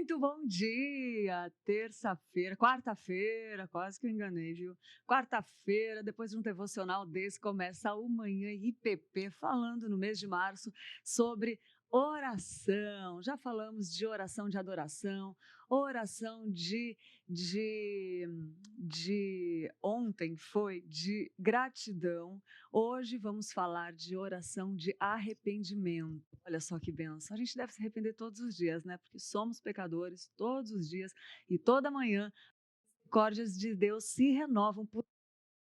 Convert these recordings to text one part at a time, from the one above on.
Muito bom dia! Terça-feira, quarta-feira, quase que eu enganei, viu? Quarta-feira, depois de um devocional desse, começa o Manhã IPP, falando no mês de março sobre oração. Já falamos de oração de adoração, oração de ontem foi de gratidão. Hoje vamos falar de oração de arrependimento. Olha só que bênção. A gente deve se arrepender todos os dias, né? Porque somos pecadores todos os dias e toda manhã as misericórdias de Deus se renovam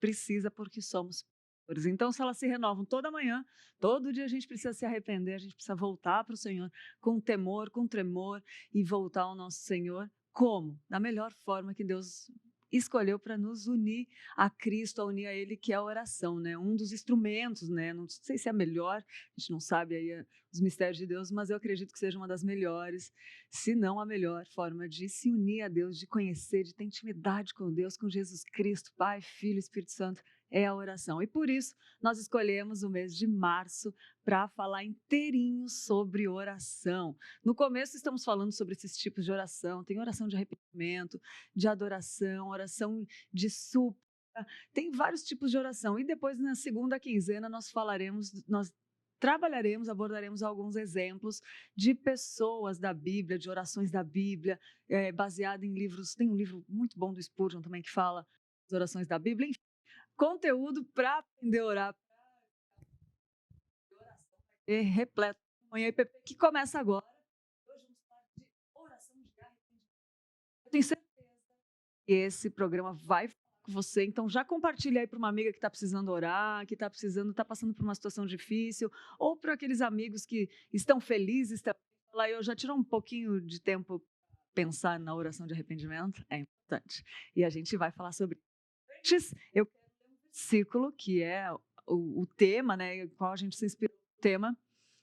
precisa porque somos pecadores. Então, se elas se renovam toda manhã, todo dia a gente precisa se arrepender, a gente precisa voltar para o Senhor com temor, com tremor e voltar ao nosso Senhor. Como? Da melhor forma que Deus escolheu para nos unir a Cristo, a unir a Ele, que é a oração, né? Um dos instrumentos, né? Não sei se é a melhor, a gente não sabe aí os mistérios de Deus, mas eu acredito que seja uma das melhores, se não a melhor forma de se unir a Deus, de conhecer, de ter intimidade com Deus, com Jesus Cristo, Pai, Filho, Espírito Santo, é a oração. E por isso nós escolhemos o mês de março para falar inteirinho sobre oração. No começo estamos falando sobre esses tipos de oração, tem oração de arrependimento, de adoração, oração de súplica, tem vários tipos de oração. E depois na segunda quinzena nós trabalharemos, abordaremos alguns exemplos de pessoas da Bíblia, de orações da Bíblia, baseado em livros. Tem um livro muito bom do Spurgeon também que fala das orações da Bíblia. Enfim, conteúdo para aprender a orar, repleto. Manhã IPP que começa agora. Hoje vamos falar de oração de arrependimento. Eu tenho certeza que esse programa vai falar com você, então já compartilha aí para uma amiga que está precisando orar, que está passando por uma situação difícil, ou para aqueles amigos que estão felizes também. Lá eu já tirou um pouquinho de tempo para pensar na oração de arrependimento, é importante. E a gente vai falar sobre isso. Antes, eu quero ler um versículo que é o tema, né, qual a gente se inspirou no tema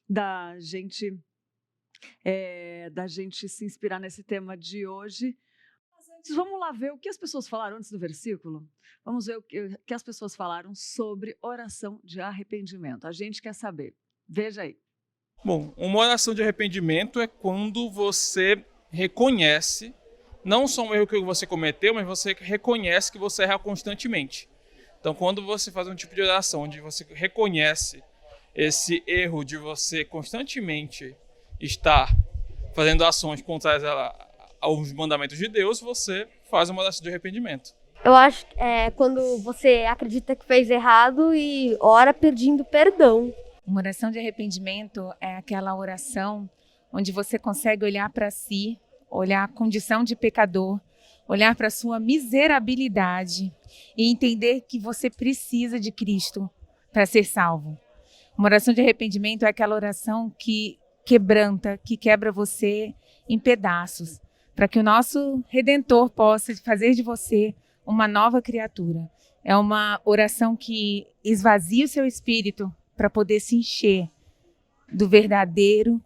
da gente se inspirar nesse tema de hoje. Mas antes, vamos lá ver o que as pessoas falaram antes do versículo? Vamos ver o que as pessoas falaram sobre oração de arrependimento. A gente quer saber. Veja aí. Bom, uma oração de arrependimento é quando você reconhece não só um erro que você cometeu, mas você reconhece que você erra constantemente. Então, quando você faz um tipo de oração onde você reconhece esse erro de você constantemente estar fazendo ações contrárias aos mandamentos de Deus, você faz uma oração de arrependimento. Eu acho que é quando você acredita que fez errado e ora pedindo perdão. Uma oração de arrependimento é aquela oração onde você consegue olhar para si, olhar a condição de pecador, olhar para a sua miserabilidade e entender que você precisa de Cristo para ser salvo. Uma oração de arrependimento é aquela oração que quebranta, que quebra você em pedaços, para que o nosso Redentor possa fazer de você uma nova criatura. É uma oração que esvazia o seu espírito para poder se encher do verdadeiro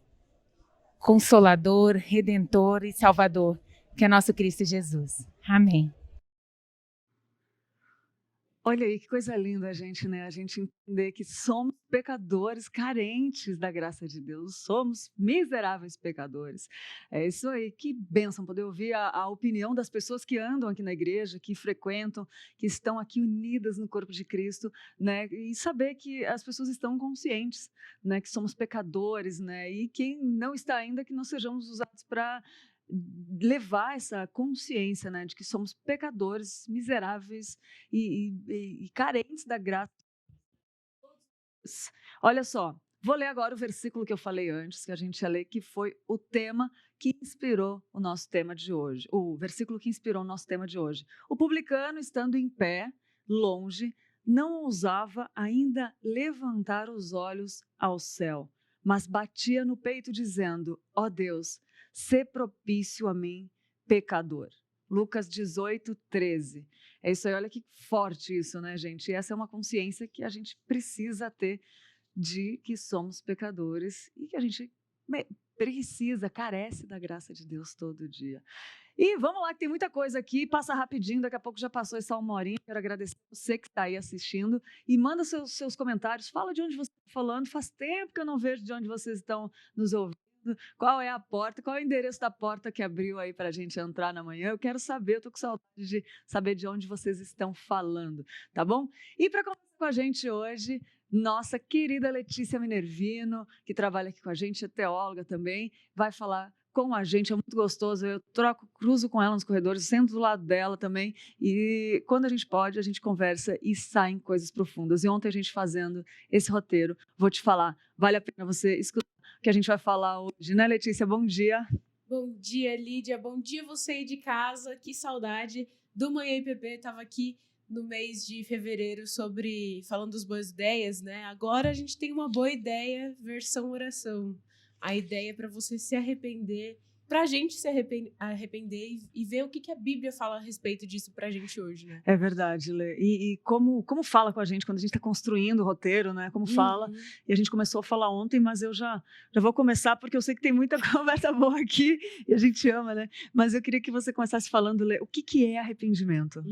Consolador, Redentor e Salvador, que é nosso Cristo Jesus. Amém. Olha aí que coisa linda a gente, né? A gente entender que somos pecadores carentes da graça de Deus, somos miseráveis pecadores. É isso aí, que bênção poder ouvir a opinião das pessoas que andam aqui na igreja, que frequentam, que estão aqui unidas no corpo de Cristo, né? E saber que as pessoas estão conscientes, né? Que somos pecadores, né? E quem não está ainda, que não sejamos usados para levar essa consciência, né, de que somos pecadores, miseráveis e carentes da graça. Olha só, vou ler agora o versículo que eu falei antes, que a gente ia ler, que foi o tema que inspirou o nosso tema de hoje, o versículo que inspirou o nosso tema de hoje. O publicano, estando em pé, longe, não ousava ainda levantar os olhos ao céu, mas batia no peito dizendo: ó Deus, sê propício a mim, pecador. Lucas 18, 13. É isso aí, olha que forte isso, né, gente? E essa é uma consciência que a gente precisa ter de que somos pecadores e que a gente precisa, carece da graça de Deus todo dia. E vamos lá, que tem muita coisa aqui, passa rapidinho, daqui a pouco já passou essa uma horinha. Quero agradecer você que está aí assistindo e manda seus comentários, fala de onde você está falando, faz tempo que eu não vejo de onde vocês estão nos ouvindo. qual é a porta, qual é o endereço da porta que abriu aí para a gente entrar na manhã. Eu quero saber, eu tô com saudade de saber de onde vocês estão falando, tá bom? E para conversar com a gente hoje, nossa querida Letícia Minervino, que trabalha aqui com a gente, é teóloga também, vai falar com a gente, é muito gostoso, eu cruzo com ela nos corredores, sento do lado dela também, e quando a gente pode, a gente conversa e saem coisas profundas. E ontem a gente fazendo esse roteiro, vou te falar, vale a pena você escutar o que a gente vai falar hoje, né, Letícia? Bom dia. Bom dia, Lídia, bom dia você aí de casa, que saudade do Manhã IPP, estava aqui no mês de fevereiro falando das boas ideias, né? Agora a gente tem uma boa ideia, versão oração. A ideia é para você se arrepender, para a gente se arrepender e ver o que a Bíblia fala a respeito disso para a gente hoje, né? É verdade, Lê. E como fala com a gente quando a gente está construindo o roteiro, né? Como fala. E a gente começou a falar ontem, mas eu já vou começar porque eu sei que tem muita conversa boa aqui e a gente ama, né? Mas eu queria que você começasse falando, Lê, o que é arrependimento?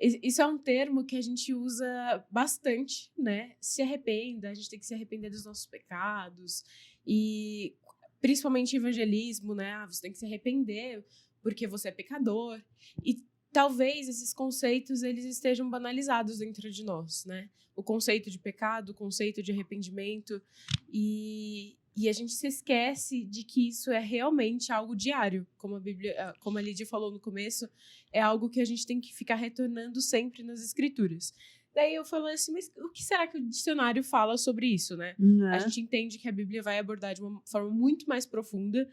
Isso é um termo que a gente usa bastante, né? Se arrependa, a gente tem que se arrepender dos nossos pecados e principalmente evangelismo, né? Você tem que se arrepender porque você é pecador. E talvez esses conceitos eles estejam banalizados dentro de nós, né? O conceito de pecado, o conceito de arrependimento e a gente se esquece de que isso é realmente algo diário, como a Bíblia, como a Lídia falou no começo, é algo que a gente tem que ficar retornando sempre nas Escrituras. Daí eu falei assim, mas o que será que o dicionário fala sobre isso, né? A gente entende que a Bíblia vai abordar de uma forma muito mais profunda.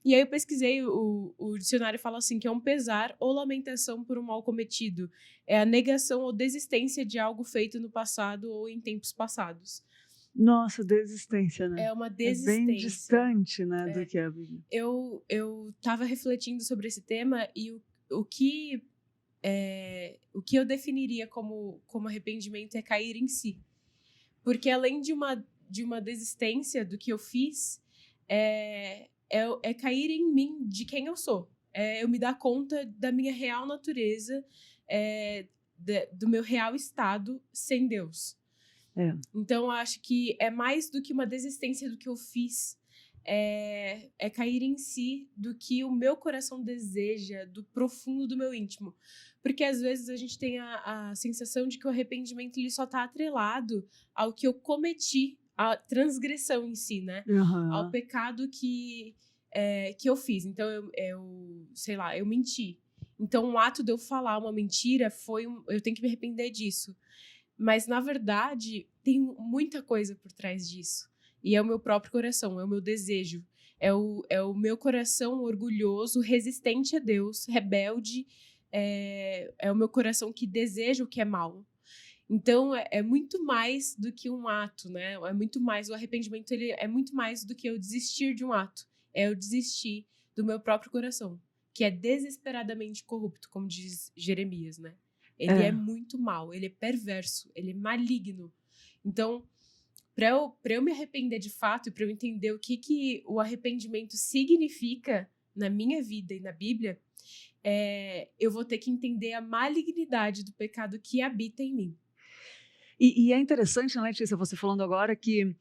E aí eu pesquisei, o dicionário fala assim, que é um pesar ou lamentação por um mal cometido. É a negação ou desistência de algo feito no passado ou em tempos passados. Nossa, desistência, né? É uma desistência. É bem distante, né, do que é a Bíblia. Eu estava refletindo sobre esse tema e o que eu definiria como arrependimento é cair em si. Porque além de uma desistência do que eu fiz, é cair em mim, de quem eu sou. Eu me dar conta da minha real natureza, do meu real estado sem Deus. Então, eu acho que é mais do que uma desistência do que eu fiz. É cair em si do que o meu coração deseja, do profundo do meu íntimo. Porque, às vezes, a gente tem a sensação de que o arrependimento ele só está atrelado ao que eu cometi, à transgressão em si, né? Ao pecado que eu fiz. Então, sei lá, eu menti. Então, o ato de eu falar uma mentira eu tenho que me arrepender disso. Mas, na verdade, tem muita coisa por trás disso. E é o meu próprio coração, é o meu desejo. É o meu coração orgulhoso, resistente a Deus, rebelde. É o meu coração que deseja o que é mal. Então, é muito mais do que um ato, né? É muito mais, o arrependimento ele é muito mais do que eu desistir de um ato. É eu desistir do meu próprio coração, que é desesperadamente corrupto, como diz Jeremias, né? Ele é muito mau, ele é perverso, ele é maligno. Então, para eu me arrepender de fato e para eu entender o que o arrependimento significa na minha vida e na Bíblia, eu vou ter que entender a malignidade do pecado que habita em mim. E é interessante, né, Letícia, você falando agora que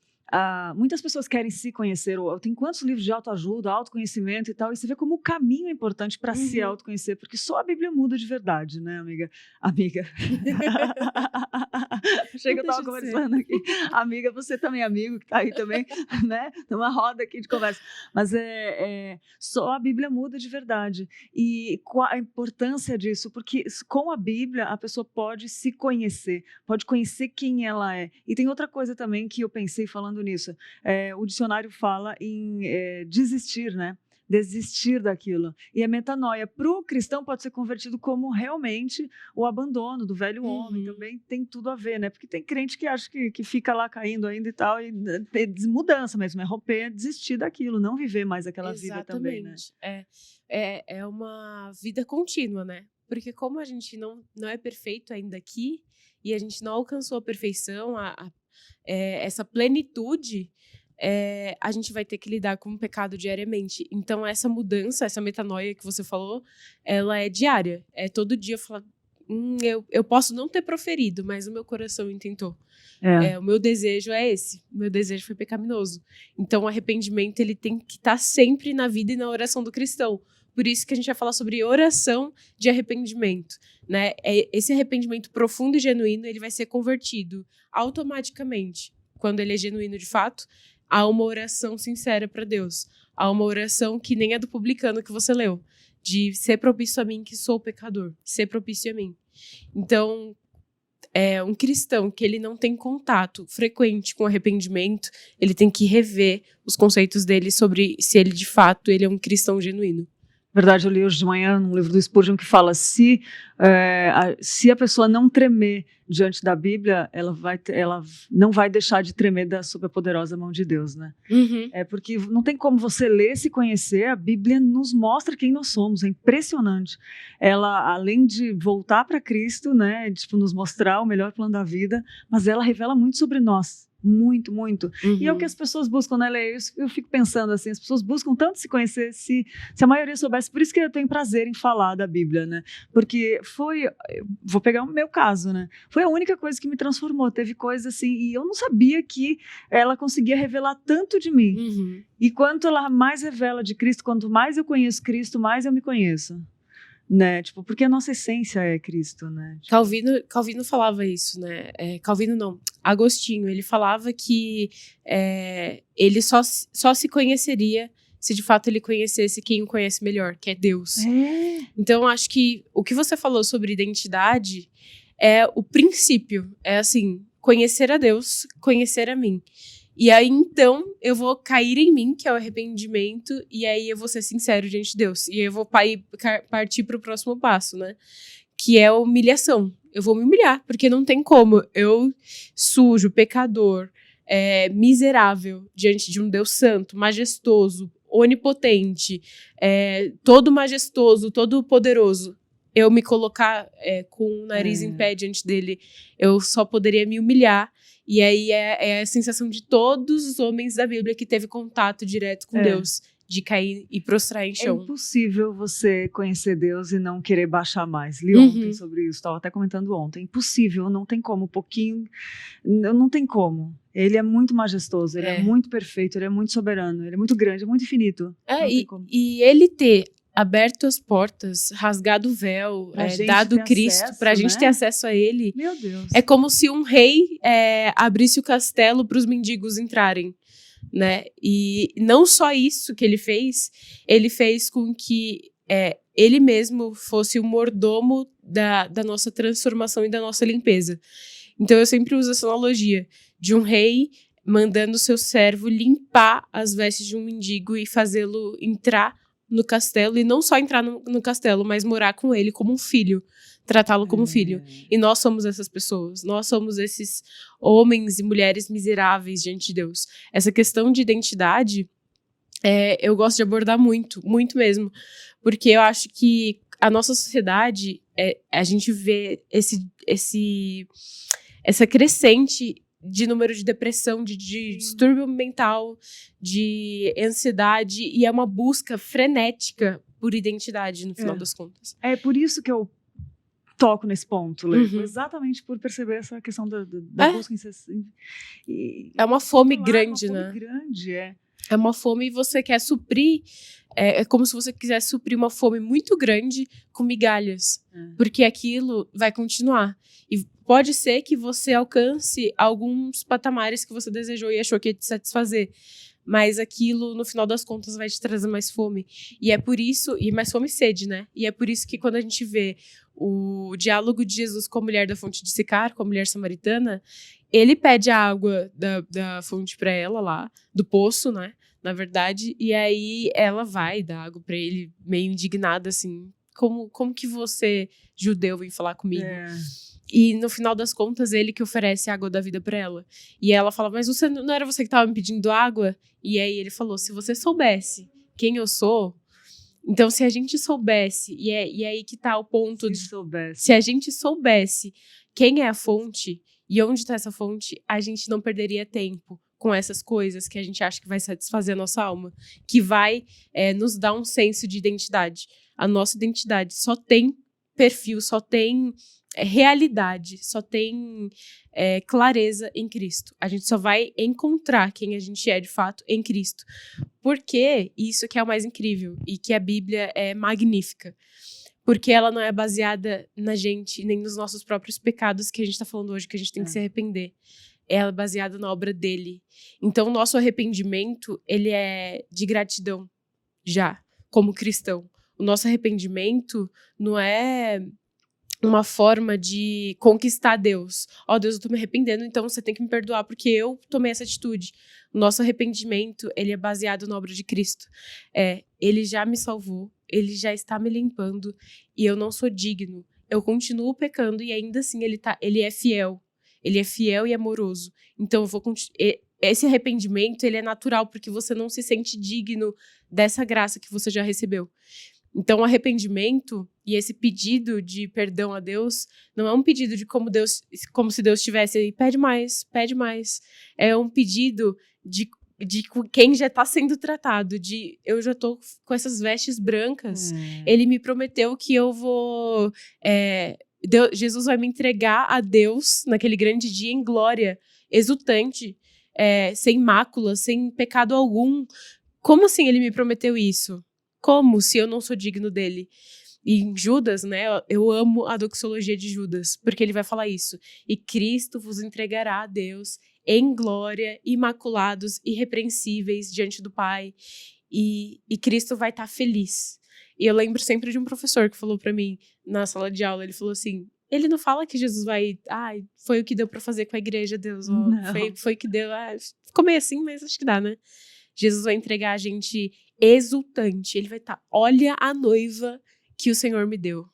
muitas pessoas querem se conhecer. Tem quantos livros de autoajuda, autoconhecimento e tal, e você vê como o caminho é importante para se autoconhecer, porque só a Bíblia muda de verdade, né, amiga? Chega, eu estava conversando aqui. Amiga, você também é amigo, que está aí também, né? Numa roda aqui de conversa. Mas só a Bíblia muda de verdade. E qual a importância disso? Porque com a Bíblia a pessoa pode se conhecer, pode conhecer quem ela é. E tem outra coisa também que eu pensei falando nisso. O dicionário fala em desistir, né? Desistir daquilo. E a metanoia para o cristão pode ser convertido como realmente o abandono do velho homem. Também tem tudo a ver, né? Porque tem crente que acha que fica lá caindo ainda e tal, e tem mudança mesmo, é romper, desistir daquilo, não viver mais aquela vida também, né? É uma vida contínua, né? Porque como a gente não é perfeito ainda aqui, e a gente não alcançou a perfeição, essa plenitude, a gente vai ter que lidar com o pecado diariamente. Então, essa mudança, essa metanoia que você falou, ela é diária. É todo dia falar, eu posso não ter proferido, mas o meu coração intentou. É. O meu desejo é esse. O meu desejo foi pecaminoso. Então, o arrependimento, ele tem que estar sempre na vida e na oração do cristão. Por isso que a gente vai falar sobre oração de arrependimento, né? Esse arrependimento profundo e genuíno, ele vai ser convertido automaticamente. Quando ele é genuíno de fato, há uma oração sincera para Deus. Há uma oração que nem a do publicano que você leu. De ser propício a mim que sou pecador. Ser propício a mim. Então, um cristão que ele não tem contato frequente com arrependimento, ele tem que rever os conceitos dele sobre se ele de fato ele é um cristão genuíno. Verdade, eu li hoje de manhã num livro do Spurgeon que fala se a pessoa não tremer diante da Bíblia, ela não vai deixar de tremer da superpoderosa mão de Deus, né? Uhum. Porque não tem como você ler, se conhecer, a Bíblia nos mostra quem nós somos, é impressionante. Ela, além de voltar para Cristo, né, tipo, nos mostrar o melhor plano da vida, mas ela revela muito sobre nós. Muito, muito. Uhum. E é o que as pessoas buscam, né, Leia? Eu fico pensando assim, as pessoas buscam tanto se conhecer, se a maioria soubesse, por isso que eu tenho prazer em falar da Bíblia, né? Porque vou pegar o meu caso, né? Foi a única coisa que me transformou, teve coisa assim, e eu não sabia que ela conseguia revelar tanto de mim. Uhum. E quanto ela mais revela de Cristo, quanto mais eu conheço Cristo, mais eu me conheço. Né? Tipo, porque a nossa essência é Cristo, né? Tipo... Calvino falava isso, né? Calvino não, Agostinho, ele falava que ele só se conheceria se de fato ele conhecesse quem o conhece melhor, que é Deus. Então, acho que o que você falou sobre identidade é o princípio, é assim, conhecer a Deus, conhecer a mim. E aí, então, eu vou cair em mim, que é o arrependimento, e aí eu vou ser sincero diante de Deus. E aí eu vou partir para o próximo passo, né? Que é a humilhação. Eu vou me humilhar, porque não tem como. Eu, sujo, pecador, miserável, diante de um Deus santo, majestoso, onipotente, todo majestoso, todo poderoso. Eu me colocar com o nariz em pé diante dele, eu só poderia me humilhar. E aí é a sensação de todos os homens da Bíblia que teve contato direto com Deus, de cair e prostrar em chão. É impossível você conhecer Deus e não querer baixar mais. Li ontem sobre isso, estava até comentando ontem. Impossível, não tem como, não tem como. Ele é muito majestoso, ele é muito perfeito, ele é muito soberano, ele é muito grande, é muito infinito. E ele ter aberto as portas, rasgado o véu, dado Cristo, para a gente ter acesso a ele. Meu Deus. É como se um rei abrisse o castelo para os mendigos entrarem, né? E não só isso que ele fez com que ele mesmo fosse o mordomo da nossa transformação e da nossa limpeza. Então eu sempre uso essa analogia de um rei mandando seu servo limpar as vestes de um mendigo e fazê-lo entrar no castelo, e não só entrar no castelo, mas morar com ele como um filho, tratá-lo como filho. E nós somos essas pessoas, nós somos esses homens e mulheres miseráveis diante de Deus. Essa questão de identidade, eu gosto de abordar muito, muito mesmo, porque eu acho que a nossa sociedade, a gente vê essa crescente de número de depressão, de distúrbio mental, de ansiedade, e é uma busca frenética por identidade, no final das contas. É por isso que eu toco nesse ponto, Lê. Exatamente por perceber essa questão da busca incessante. É uma fome grande, né? É uma fome grande, É uma fome e você quer suprir, é como se você quisesse suprir uma fome muito grande com migalhas, porque aquilo vai continuar. E pode ser que você alcance alguns patamares que você desejou e achou que ia te satisfazer, mas aquilo, no final das contas, vai te trazer mais fome. E é por isso, e mais fome e sede, né? E é por isso que quando a gente vê o diálogo de Jesus com a mulher da fonte de Sicar, com a mulher samaritana, ele pede a água da fonte para ela lá, do poço, né? Na verdade, e aí ela vai dar água para ele, meio indignada, assim, como que você, judeu, vem falar comigo? E no final das contas, ele que oferece a água da vida para ela. E ela fala, mas não era você que estava me pedindo água? E aí ele falou, se você soubesse quem eu sou, então se a gente soubesse, e aí que tá o ponto se a gente soubesse quem é a fonte e onde está essa fonte, a gente não perderia tempo com essas coisas que a gente acha que vai satisfazer a nossa alma, que vai nos dar um senso de identidade. A nossa identidade só tem perfil, só tem realidade, só tem clareza em Cristo. A gente só vai encontrar quem a gente é de fato em Cristo. Porque isso que é o mais incrível e que a Bíblia é magnífica. Porque ela não é baseada na gente, nem nos nossos próprios pecados que a gente está falando hoje, que a gente tem que se arrepender. Ela é baseada na obra dele. Então, o nosso arrependimento, ele é de gratidão, já, como cristão. O nosso arrependimento não é uma forma de conquistar Deus. Deus, eu tô me arrependendo, então você tem que me perdoar porque eu tomei essa atitude. O nosso arrependimento, ele é baseado na obra de Cristo. Ele já me salvou, ele já está me limpando e eu não sou digno. Eu continuo pecando e ainda assim ele é fiel. Ele é fiel e amoroso. Então, esse arrependimento, ele é natural porque você não se sente digno dessa graça que você já recebeu. Então, o arrependimento e esse pedido de perdão a Deus não é um pedido de como se Deus estivesse aí, pede mais, pede mais. É um pedido de quem já está sendo tratado, de eu já estou com essas vestes brancas. Ele me prometeu que eu vou... Jesus vai me entregar a Deus naquele grande dia em glória, exultante, sem mácula, sem pecado algum. Como assim ele me prometeu isso? Como se eu não sou digno dele? E em Judas, né, eu amo a doxologia de Judas, porque ele vai falar isso. E Cristo vos entregará a Deus em glória, imaculados, irrepreensíveis diante do Pai. E Cristo vai estar feliz. E eu lembro sempre de um professor que falou pra mim, na sala de aula, ele falou assim, ele não fala que Jesus vai... foi o que deu pra fazer com a igreja, Deus. Foi o que deu... ficou meio assim, mas acho que dá, né? Jesus vai entregar a gente exultante. Ele vai estar, olha a noiva que o Senhor me deu.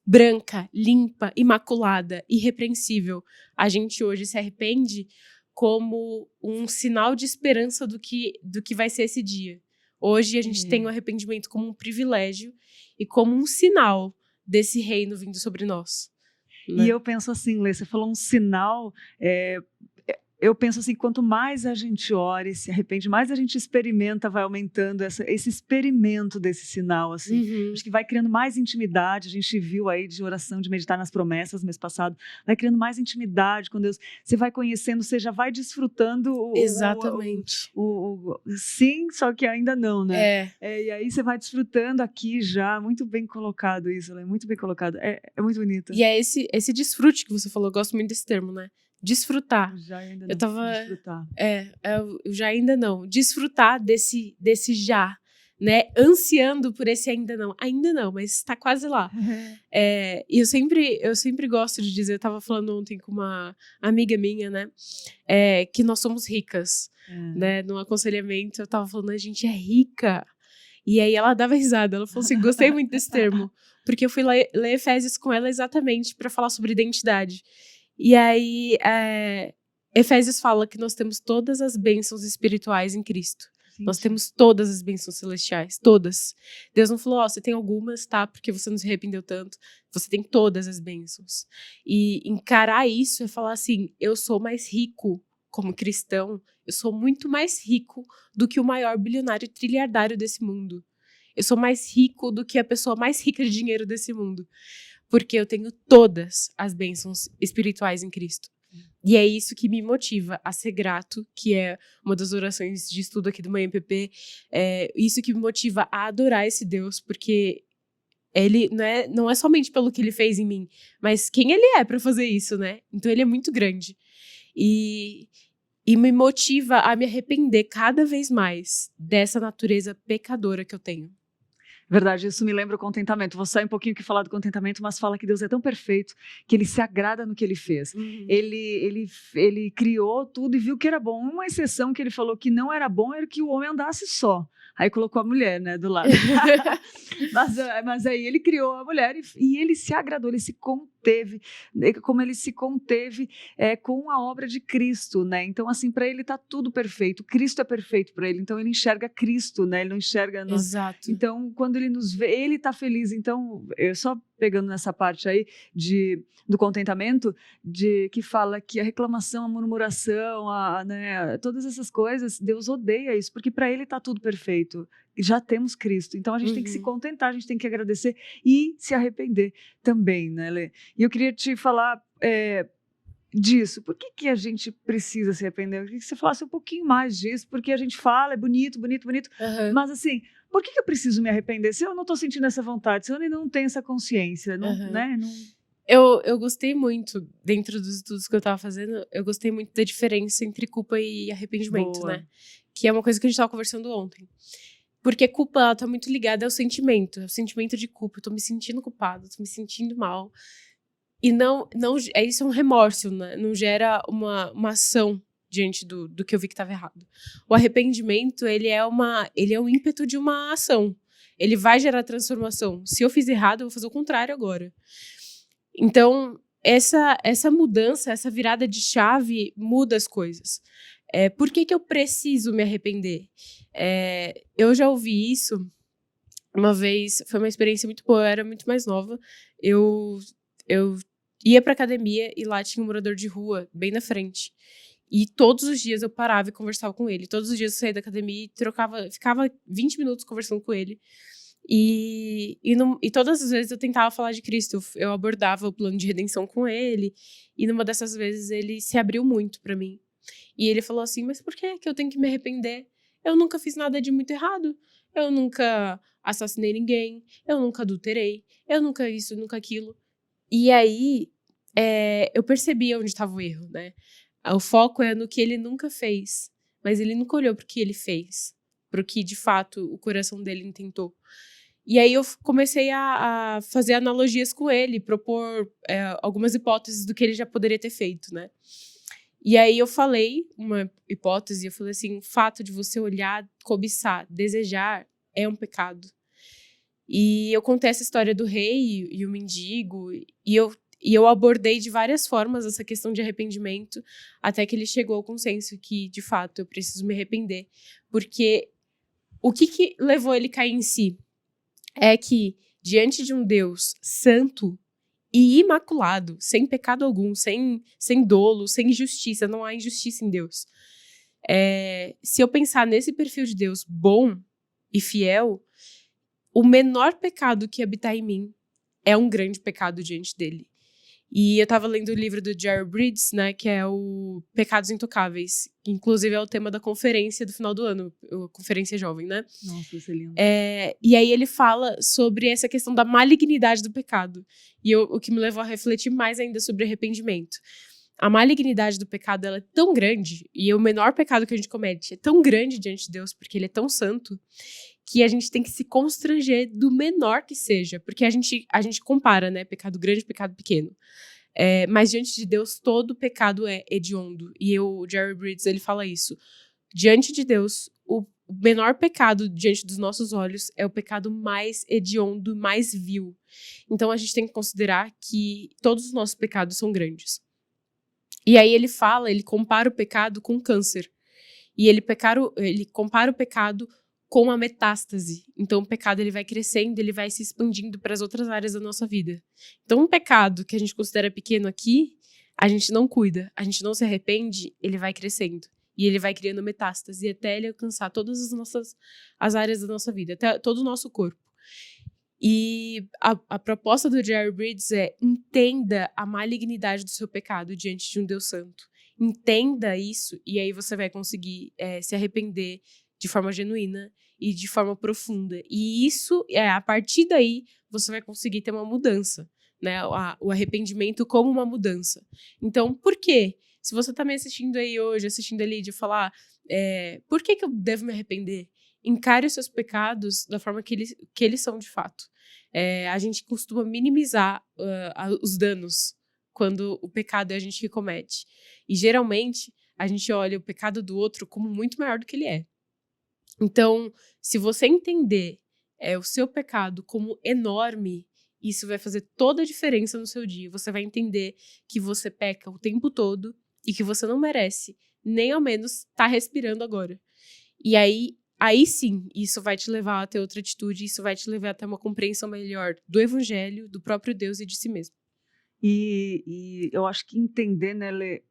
Branca, limpa, imaculada, irrepreensível. A gente hoje se arrepende como um sinal de esperança do que vai ser esse dia. Hoje a gente tem o arrependimento como um privilégio e como um sinal desse reino vindo sobre nós. Né? E eu penso assim, Lê, você falou um sinal... Eu penso assim, quanto mais a gente ora e se arrepende, mais a gente experimenta, vai aumentando esse experimento desse sinal, assim. Acho que vai criando mais intimidade. A gente viu aí de oração, de meditar nas promessas mês passado, vai criando mais intimidade com Deus. Você vai conhecendo, você já vai desfrutando Exatamente. Sim, só que ainda não, né? E aí você vai desfrutando aqui já, muito bem colocado isso, né? Muito bem colocado. É muito bonito. E é esse desfrute que você falou, eu gosto muito desse termo, né? Desfrutar. Já ainda não. Desfrutar. Eu já ainda não. Desfrutar desse já, né? Ansiando por esse ainda não, mas está quase lá. E eu sempre gosto de dizer, eu estava falando ontem com uma amiga minha, né? Que nós somos ricas, né? No aconselhamento, eu estava falando, a gente é rica. E aí ela dava risada, ela falou assim, gostei muito desse termo, porque eu fui ler Efésios com ela exatamente para falar sobre identidade. E aí, Efésios fala que nós temos todas as bênçãos espirituais em Cristo. Sim. Nós temos todas as bênçãos celestiais, todas. Deus não falou, você tem algumas, tá? Porque você não se arrependeu tanto. Você tem todas as bênçãos. E encarar isso é falar assim, eu sou mais rico como cristão, eu sou muito mais rico do que o maior bilionário trilhardário desse mundo. Eu sou mais rico do que a pessoa mais rica de dinheiro desse mundo. Porque eu tenho todas as bênçãos espirituais em Cristo. E é isso que me motiva a ser grato, que é uma das orações de estudo aqui do Manhã PP. Isso que me motiva a adorar esse Deus, porque ele não é somente pelo que ele fez em mim, mas quem ele é para fazer isso, né? Então ele é muito grande. E me motiva a me arrepender cada vez mais dessa natureza pecadora que eu tenho. Verdade, isso me lembra o contentamento. Vou sair um pouquinho que falar do contentamento, mas fala que Deus é tão perfeito que Ele se agrada no que Ele fez. Ele criou tudo e viu que era bom. Uma exceção que Ele falou que não era bom era que o homem andasse só. Aí colocou a mulher, né, do lado. mas aí Ele criou a mulher e Ele se agradou, Ele se conteve, como Ele se conteve com a obra de Cristo, né? Então, assim, para Ele está tudo perfeito. Cristo é perfeito para Ele, então Ele enxerga Cristo, né? Ele não enxerga nós. Exato. Então, quando Ele nos vê, Ele está feliz. Então, eu só pegando nessa parte aí do contentamento, que fala que a reclamação, a murmuração, né, todas essas coisas, Deus odeia isso, porque para Ele está tudo perfeito. já temos Cristo. Então a gente tem que se Uhum. contentar, a gente tem que agradecer e se arrepender também, né, Lê? E eu queria te falar disso. Por que a gente precisa se arrepender? Eu queria que você falasse um pouquinho mais disso, porque a gente fala, é bonito, bonito, bonito, Aham. mas assim, por que eu preciso me arrepender se eu não estou sentindo essa vontade, se eu ainda não tenho essa consciência, não, Aham. né? Eu gostei muito, dentro dos estudos que eu tava fazendo, eu gostei muito da diferença entre culpa e arrependimento, Boa. né? Que é uma coisa que a gente tava conversando ontem. Porque culpa, ela tá muito ligada ao sentimento de culpa. Eu tô me sentindo culpado, tô me sentindo mal. E isso é um remorso, né? Não gera uma ação diante do que eu vi que estava errado. O arrependimento, ele é um ímpeto de uma ação. Ele vai gerar transformação. Se eu fiz errado, eu vou fazer o contrário agora. Então, essa mudança, essa virada de chave muda as coisas. Por que eu preciso me arrepender? Eu já ouvi isso uma vez, foi uma experiência muito boa, eu era muito mais nova. Eu ia pra academia e lá tinha um morador de rua, bem na frente. E todos os dias eu parava e conversava com ele. Todos os dias eu saía da academia e ficava 20 minutos conversando com ele. E todas as vezes eu tentava falar de Cristo. Eu abordava o plano de redenção com ele. E numa dessas vezes ele se abriu muito pra mim. E ele falou assim, mas por que eu tenho que me arrepender? Eu nunca fiz nada de muito errado. Eu nunca assassinei ninguém. Eu nunca adulterei. Eu nunca isso, nunca aquilo. E aí, eu percebi onde estava o erro, né? O foco é no que ele nunca fez. Mas ele nunca olhou para o que ele fez. Para o que, de fato, o coração dele intentou. E aí eu comecei a fazer analogias com ele, propor algumas hipóteses do que ele já poderia ter feito, né? E aí eu falei uma hipótese, eu falei assim, o fato de você olhar, cobiçar, desejar é um pecado. E eu contei essa história do rei e o mendigo, e eu abordei de várias formas essa questão de arrependimento, até que ele chegou ao consenso que, de fato, eu preciso me arrepender. Porque o que levou ele a cair em si? É que, diante de um Deus santo e imaculado, sem pecado algum, sem dolo, sem injustiça, não há injustiça em Deus. Se eu pensar nesse perfil de Deus bom e fiel, o menor pecado que habitar em mim é um grande pecado diante dele. E eu estava lendo o livro do Jerry Bridges, né, que é o Pecados Intocáveis, que inclusive é o tema da conferência do final do ano, a conferência jovem, né? Nossa, isso é lindo. E aí ele fala sobre essa questão da malignidade do pecado. E o que me levou a refletir mais ainda sobre arrependimento. A malignidade do pecado, ela é tão grande, e o menor pecado que a gente comete é tão grande diante de Deus, porque ele é tão santo, que a gente tem que se constranger do menor que seja, porque a gente compara, né, pecado grande e pecado pequeno. Mas diante de Deus, todo pecado é hediondo. E o Jerry Bridges, ele fala isso. Diante de Deus, o menor pecado diante dos nossos olhos é o pecado mais hediondo, mais vil. Então a gente tem que considerar que todos os nossos pecados são grandes. E aí ele compara o pecado com câncer. E ele compara o pecado com a metástase. Então, o pecado ele vai crescendo, ele vai se expandindo para as outras áreas da nossa vida. Então, um pecado que a gente considera pequeno aqui, a gente não cuida, a gente não se arrepende, ele vai crescendo. E ele vai criando metástase até ele alcançar todas as áreas da nossa vida, até todo o nosso corpo. E a proposta do Jerry Bridges é: entenda a malignidade do seu pecado diante de um Deus santo. Entenda isso, e aí você vai conseguir se arrepender de forma genuína e de forma profunda. E isso, a partir daí, você vai conseguir ter uma mudança, né? O arrependimento como uma mudança. Então, por quê? Se você tá me assistindo aí hoje, assistindo a Lídia falar, por que eu devo me arrepender? Encare os seus pecados da forma que eles são de fato. A gente costuma minimizar os danos quando o pecado é a gente que comete. E, geralmente, a gente olha o pecado do outro como muito maior do que ele é. Então, se você entender o seu pecado como enorme, isso vai fazer toda a diferença no seu dia. Você vai entender que você peca o tempo todo e que você não merece nem ao menos estar respirando agora. E aí sim, isso vai te levar a ter outra atitude, isso vai te levar a ter uma compreensão melhor do evangelho, do próprio Deus e de si mesmo. E eu acho que entender, né, Lê,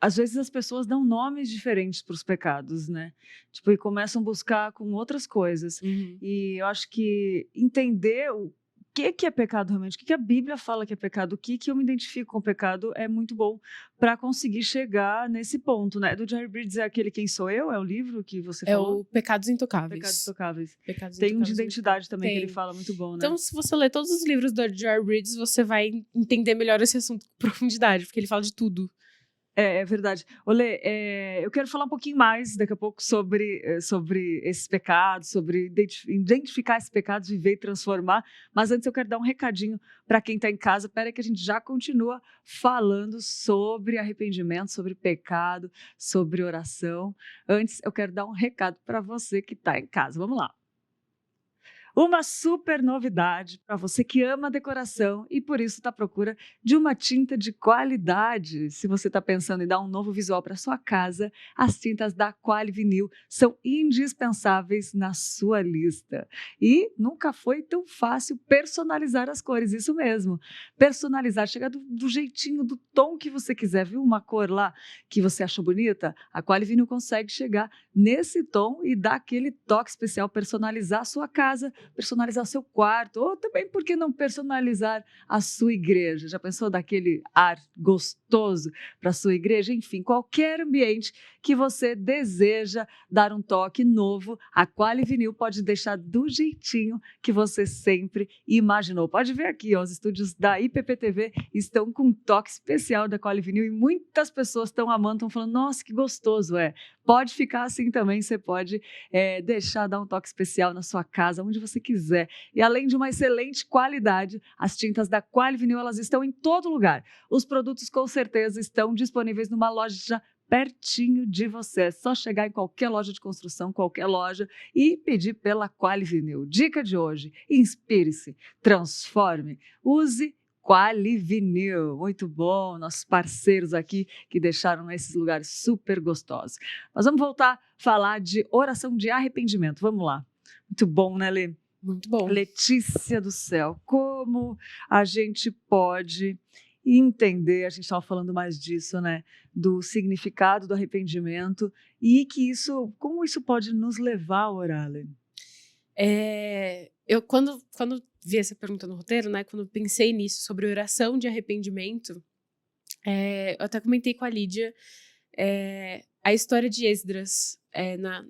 às vezes as pessoas dão nomes diferentes para os pecados, né? Tipo, e começam a buscar com outras coisas. Uhum. E eu acho que entender o que é pecado realmente, o que a Bíblia fala que é pecado, o que eu me identifico com o pecado é muito bom para conseguir chegar nesse ponto, né? Do Jerry Bridges é aquele Quem Sou Eu? É o livro que você É falou? o Pecados Intocáveis. Pecados Intocáveis. Pecados Tem um de Intocáveis muito identidade bom. também que ele Tem. fala muito bom, né? Então, se você ler todos os livros do Jerry Bridges, você vai entender melhor esse assunto com profundidade, porque ele fala de tudo. É verdade. Olê, eu quero falar um pouquinho mais daqui a pouco sobre esses pecados, sobre identificar esses pecados, viver e transformar. Mas antes eu quero dar um recadinho para quem está em casa. Espera que a gente já continua falando sobre arrependimento, sobre pecado, sobre oração. Antes eu quero dar um recado para você que está em casa. Vamos lá. Uma super novidade para você que ama decoração e por isso está à procura de uma tinta de qualidade. Se você está pensando em dar um novo visual para sua casa, as tintas da Quali Vinil são indispensáveis na sua lista. E nunca foi tão fácil personalizar as cores, isso mesmo. Personalizar, chegar do jeitinho, do tom que você quiser. Viu uma cor lá que você achou bonita? A Quali Vinil consegue chegar nesse tom e dar aquele toque especial, personalizar a sua casa, personalizar seu quarto, ou também, por que não personalizar a sua igreja? Já pensou daquele ar gostoso para a sua igreja? Enfim, qualquer ambiente que você deseja dar um toque novo, a Quali Vinil pode deixar do jeitinho que você sempre imaginou. Pode ver aqui, ó, os estúdios da IPPTV estão com um toque especial da Quali Vinil e muitas pessoas estão amando, estão falando, nossa, que gostoso é. Pode ficar assim também, você pode deixar, dar um toque especial na sua casa, onde você quiser. E além de uma excelente qualidade, as tintas da Quali Vinil, elas estão em todo lugar. Os produtos com certeza estão disponíveis numa loja pertinho de você. É só chegar em qualquer loja de construção, qualquer loja e pedir pela Quali Vinil. Dica de hoje, inspire-se, transforme, use Quali Vinil, muito bom, nossos parceiros aqui que deixaram esses lugares super gostosos. Mas vamos voltar a falar de oração de arrependimento, vamos lá. Muito bom, né, Lê? Muito bom. Letícia do céu, como a gente pode entender, a gente estava falando mais disso, né, do significado do arrependimento e como isso pode nos levar a orar, Lê? Eu, quando vi essa pergunta no roteiro, né, quando pensei nisso, sobre oração de arrependimento, eu até comentei com a Lídia a história de Esdras na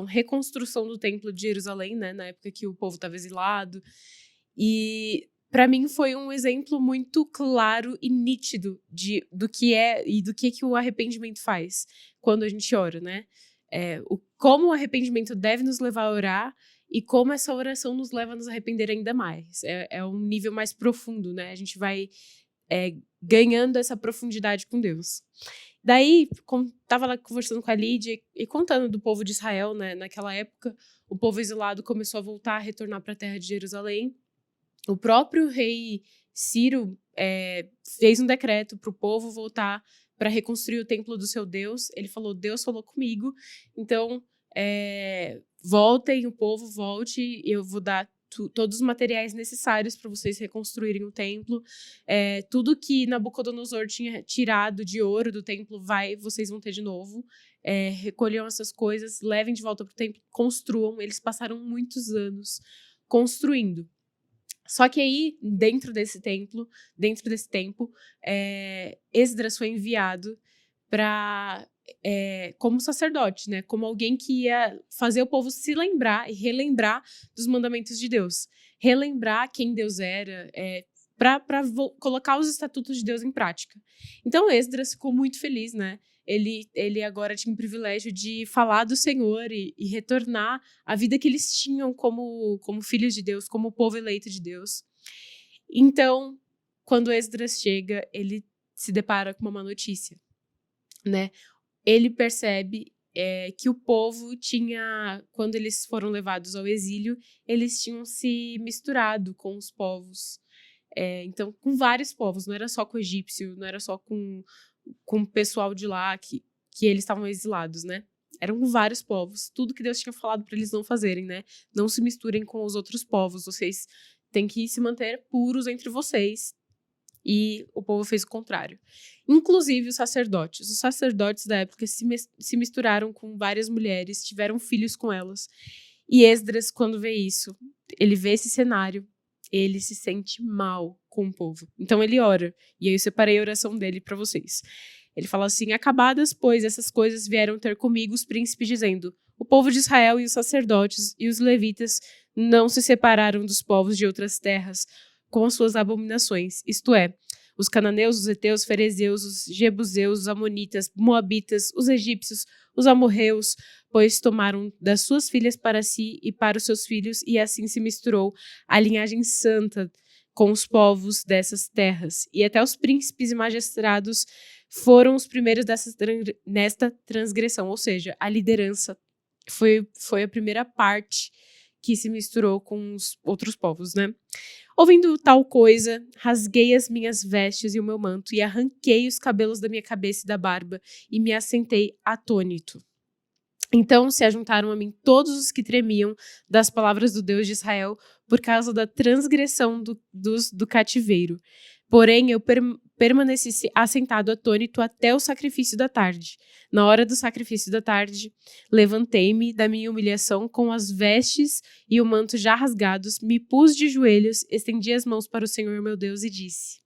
reconstrução do templo de Jerusalém, né, na época que o povo estava exilado, e para mim foi um exemplo muito claro e nítido do que é e do que o arrependimento faz quando a gente ora, né? Como o arrependimento deve nos levar a orar e como essa oração nos leva a nos arrepender ainda mais. É um nível mais profundo, né? A gente vai ganhando essa profundidade com Deus. Daí, estava lá conversando com a Lídia e contando do povo de Israel, né? Naquela época, o povo exilado começou a voltar, a retornar para a terra de Jerusalém. O próprio rei Ciro fez um decreto para o povo voltar para reconstruir o templo do seu Deus. Ele falou, Deus falou comigo, então voltem, o povo volte, eu vou dar todos os materiais necessários para vocês reconstruírem o templo. Tudo que Nabucodonosor tinha tirado de ouro do templo, vocês vão ter de novo. Recolham essas coisas, levem de volta para o templo, construam. Eles passaram muitos anos construindo. Só que aí, dentro desse tempo, Esdras foi enviado como sacerdote, né? Como alguém que ia fazer o povo se lembrar e relembrar dos mandamentos de Deus. Relembrar quem Deus era, para colocar os estatutos de Deus em prática. Então, Esdras ficou muito feliz, né? Ele agora tinha o privilégio de falar do Senhor e retornar à vida que eles tinham como filhos de Deus, como povo eleito de Deus. Então, quando Esdras chega, ele se depara com uma má notícia, né? Ele percebe que o povo tinha, quando eles foram levados ao exílio, eles tinham se misturado com os povos. Então, com vários povos, não era só com o egípcio, não era só com o pessoal de lá que eles estavam exilados, né? Eram vários povos. Tudo que Deus tinha falado para eles não fazerem, né? Não se misturem com os outros povos. Vocês têm que se manter puros entre vocês. E o povo fez o contrário. Inclusive os sacerdotes. Os sacerdotes da época se misturaram com várias mulheres, tiveram filhos com elas. E Esdras, quando vê isso, ele vê esse cenário, ele se sente mal com o povo. Então ele ora. E aí eu separei a oração dele para vocês. Ele fala assim: acabadas, pois, essas coisas, vieram ter comigo os príncipes, dizendo: o povo de Israel e os sacerdotes e os levitas não se separaram dos povos de outras terras com as suas abominações, isto é, os cananeus, os heteus, ferezeus, os jebuseus, os amonitas, moabitas, os egípcios, os amorreus, pois tomaram das suas filhas para si e para os seus filhos, e assim se misturou a linhagem santa com os povos dessas terras. E até os príncipes e magistrados foram os primeiros nesta transgressão, ou seja, a liderança foi a primeira parte que se misturou com os outros povos, né? Ouvindo tal coisa, rasguei as minhas vestes e o meu manto, e arranquei os cabelos da minha cabeça e da barba, e me assentei atônito. Então se ajuntaram a mim todos os que tremiam das palavras do Deus de Israel por causa da transgressão do cativeiro. Porém, eu permaneci assentado atônito até o sacrifício da tarde. Na hora do sacrifício da tarde, levantei-me da minha humilhação com as vestes e o manto já rasgados, me pus de joelhos, estendi as mãos para o Senhor meu Deus e disse: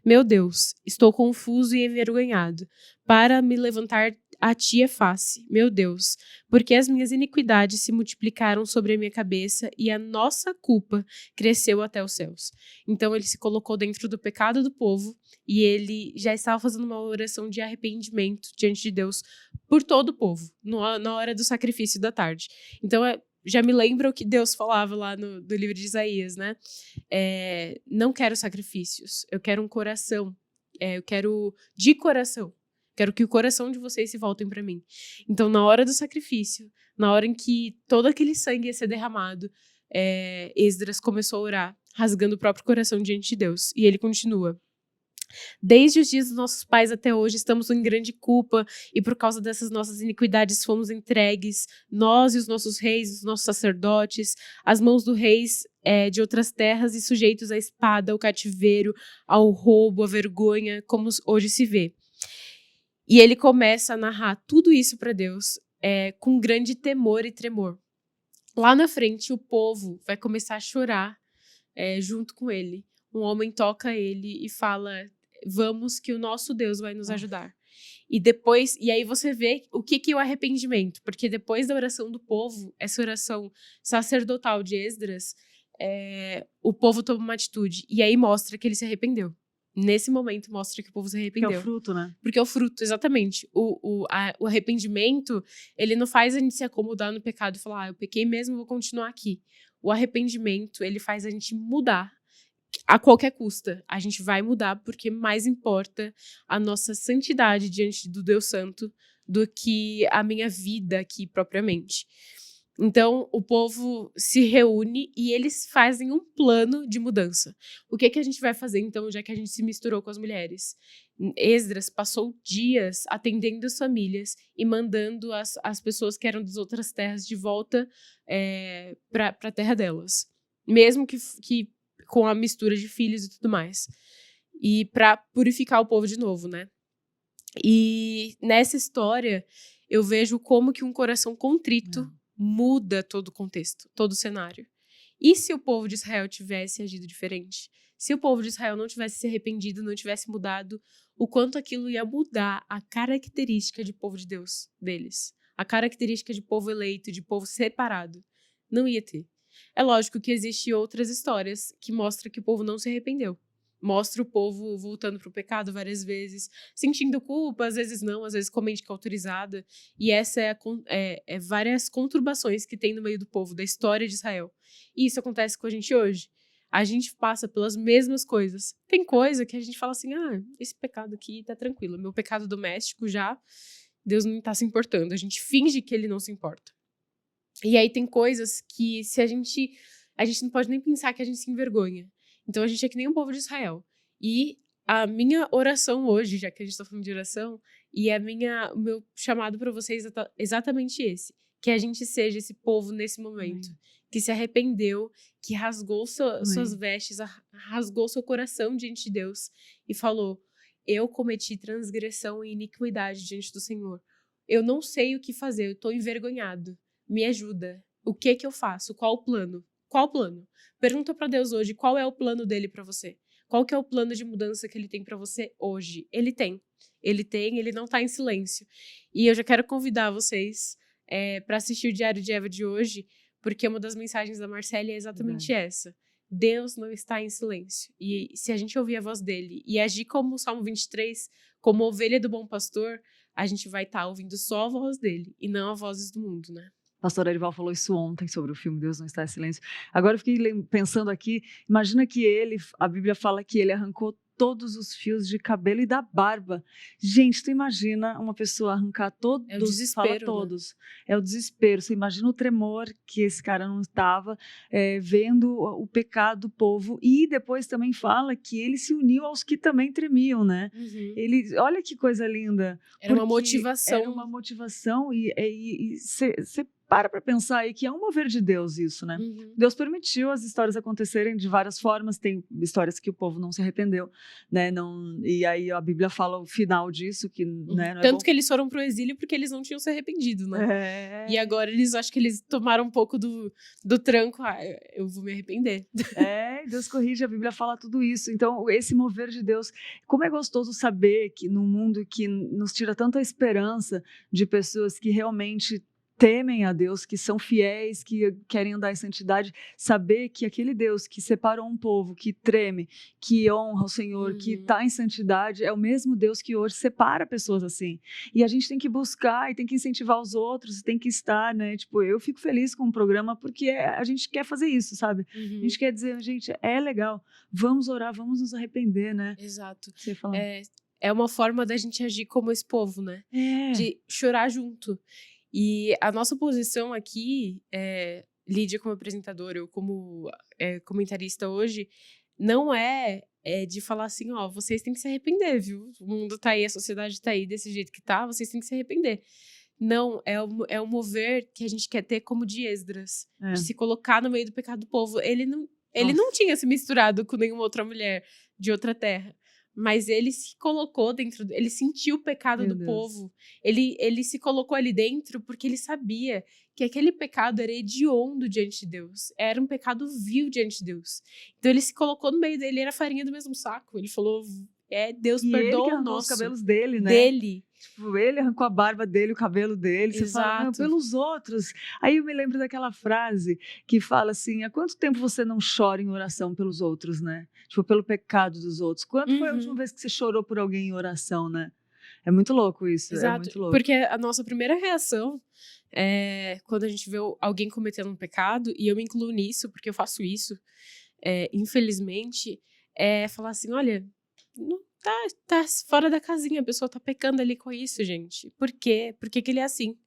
meu Deus, estou confuso e envergonhado. Para me levantar a ti é face, meu Deus, porque as minhas iniquidades se multiplicaram sobre a minha cabeça e a nossa culpa cresceu até os céus. Então ele se colocou dentro do pecado do povo e ele já estava fazendo uma oração de arrependimento diante de Deus por todo o povo, na hora do sacrifício da tarde. Então já me lembra o que Deus falava lá no livro de Isaías, né? Não quero sacrifícios, eu quero um coração, eu quero de coração. Quero que o coração de vocês se voltem para mim. Então, na hora do sacrifício, na hora em que todo aquele sangue ia ser derramado, Esdras começou a orar, rasgando o próprio coração diante de Deus. E ele continua: desde os dias dos nossos pais até hoje estamos em grande culpa e por causa dessas nossas iniquidades fomos entregues, nós e os nossos reis, os nossos sacerdotes, às mãos dos reis de outras terras e sujeitos à espada, ao cativeiro, ao roubo, à vergonha, como hoje se vê. E ele começa a narrar tudo isso para Deus com grande temor e tremor. Lá na frente, o povo vai começar a chorar junto com ele. Um homem toca ele e fala: vamos que o nosso Deus vai nos ajudar. E aí você vê o que é o arrependimento. Porque depois da oração do povo, essa oração sacerdotal de Esdras, o povo toma uma atitude. E aí mostra que ele se arrependeu. Nesse momento mostra que o povo se arrependeu. Que é o fruto, né? Porque é o fruto, exatamente. O arrependimento, ele não faz a gente se acomodar no pecado e falar: eu pequei mesmo, vou continuar aqui. O arrependimento, ele faz a gente mudar a qualquer custa. A gente vai mudar porque mais importa a nossa santidade diante do Deus Santo do que a minha vida aqui propriamente. Então, o povo se reúne e eles fazem um plano de mudança. O que a gente vai fazer, então, já que a gente se misturou com as mulheres? Esdras passou dias atendendo as famílias e mandando as pessoas que eram das outras terras de volta para a terra delas. Mesmo que com a mistura de filhos e tudo mais. E para purificar o povo de novo, né? E nessa história, eu vejo como que um coração contrito muda todo o contexto, todo o cenário. E se o povo de Israel tivesse agido diferente? Se o povo de Israel não tivesse se arrependido, não tivesse mudado, o quanto aquilo ia mudar a característica de povo de Deus deles. A característica de povo eleito, de povo separado. Não ia ter. É lógico que existem outras histórias que mostram que o povo não se arrependeu. Mostra o povo voltando para o pecado várias vezes, sentindo culpa, às vezes não, às vezes com mente que é autorizada. E essa é várias conturbações que tem no meio do povo, da história de Israel. E isso acontece com a gente hoje. A gente passa pelas mesmas coisas. Tem coisa que a gente fala assim: esse pecado aqui tá tranquilo. Meu pecado doméstico já, Deus não tá se importando. A gente finge que ele não se importa. E aí tem coisas que a gente não pode nem pensar que a gente se envergonha. Então a gente é que nem um povo de Israel. E a minha oração hoje, já que a gente está falando de oração, e o meu chamado para vocês é exatamente esse. Que a gente seja esse povo nesse momento. Que se arrependeu, que rasgou suas vestes, rasgou seu coração diante de Deus e falou: eu cometi transgressão e iniquidade diante do Senhor. Eu não sei o que fazer, eu estou envergonhado. Me ajuda. O que eu faço? Qual o plano? Qual o plano? Pergunta para Deus hoje qual é o plano dele para você. Qual que é o plano de mudança que ele tem para você hoje? Ele tem. Ele não tá em silêncio. E eu já quero convidar vocês para assistir o Diário de Eva de hoje, porque uma das mensagens da Marcele é exatamente essa. Deus não está em silêncio. E se a gente ouvir a voz dele e agir como o Salmo 23, como ovelha do bom pastor, a gente vai estar ouvindo só a voz dele e não as vozes do mundo, né? Pastor Erival falou isso ontem sobre o filme Deus Não Está em Silêncio. Agora eu fiquei pensando aqui, imagina que a Bíblia fala que ele arrancou todos os fios de cabelo e da barba. Gente, tu imagina uma pessoa arrancar todos, É o desespero, fala todos. Né? É o desespero. Você imagina o tremor que esse cara não estava vendo o pecado do povo. E depois também fala que ele se uniu aos que também tremiam, né? Ele, olha que coisa linda. Era uma motivação. Era uma motivação e você para pensar aí que é um mover de Deus isso, né? Deus permitiu as histórias acontecerem de várias formas, tem histórias que o povo não se arrependeu, né? E aí a Bíblia fala o final disso, que né, não é tanto que eles foram pro exílio porque eles não tinham se arrependido, né? E agora acho que eles tomaram um pouco do tranco, eu vou me arrepender. Deus corrige, a Bíblia fala tudo isso. Então, esse mover de Deus, como é gostoso saber que num mundo que nos tira tanta esperança de pessoas que realmente temem a Deus, que são fiéis, que querem andar em santidade, saber que aquele Deus que separou um povo, que treme, que honra o Senhor, que está em santidade, é o mesmo Deus que hoje separa pessoas assim. E a gente tem que buscar e tem que incentivar os outros, tem que estar, né? Tipo, eu fico feliz com o programa porque a gente quer fazer isso, sabe? A gente quer dizer, gente, é legal, vamos orar, vamos nos arrepender, né? Exato. Você fala... É uma forma da gente agir como esse povo, né? De chorar junto. E a nossa posição aqui, Lídia como apresentadora, eu como comentarista hoje, não é de falar assim, ó, vocês têm que se arrepender, viu? O mundo tá aí, a sociedade tá aí desse jeito que tá, vocês têm que se arrepender. Não, é o mover que a gente quer ter como de Esdras, de se colocar no meio do pecado do povo. Ele não tinha se misturado com nenhuma outra mulher de outra terra. Mas ele se colocou ele sentiu o pecado do povo. Ele se colocou ali dentro porque ele sabia que aquele pecado era hediondo diante de Deus. Era um pecado vil diante de Deus. Então ele se colocou no meio dele, era farinha do mesmo saco. Ele falou, Deus perdoa o nosso. Os cabelos dele, né? Dele. Tipo, ele arrancou a barba dele, o cabelo dele. Você fala, não, pelos outros. Aí eu me lembro daquela frase que fala assim, há quanto tempo você não chora em oração pelos outros, né? Tipo, pelo pecado dos outros. Quando foi a última vez que você chorou por alguém em oração, né? É muito louco isso. Exato, é muito louco. Porque a nossa primeira reação quando a gente vê alguém cometendo um pecado, e eu me incluo nisso, porque eu faço isso, infelizmente, falar assim, olha, não tá fora da casinha, a pessoa tá pecando ali com isso, gente. Por quê? Por que ele é assim?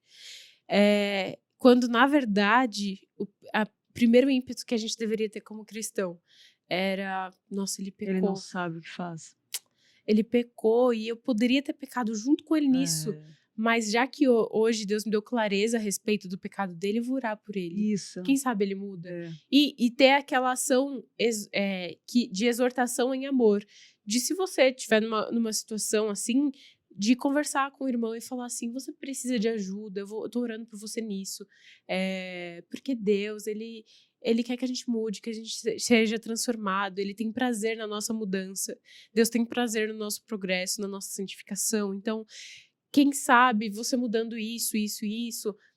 Quando, na verdade, o primeiro ímpeto que a gente deveria ter como cristão era, nossa, ele pecou. Ele não sabe o que faz. Ele pecou e eu poderia ter pecado junto com ele nisso. Mas já que hoje Deus me deu clareza a respeito do pecado dele, eu vou orar por ele. Isso. Quem sabe ele muda. E ter aquela ação de exortação em amor. De se você estiver numa situação assim, de conversar com o irmão e falar assim, você precisa de ajuda, eu tô orando por você nisso. Porque Deus, ele quer que a gente mude, que a gente seja transformado. Ele tem prazer na nossa mudança. Deus tem prazer no nosso progresso, na nossa santificação. Então, quem sabe você mudando isso,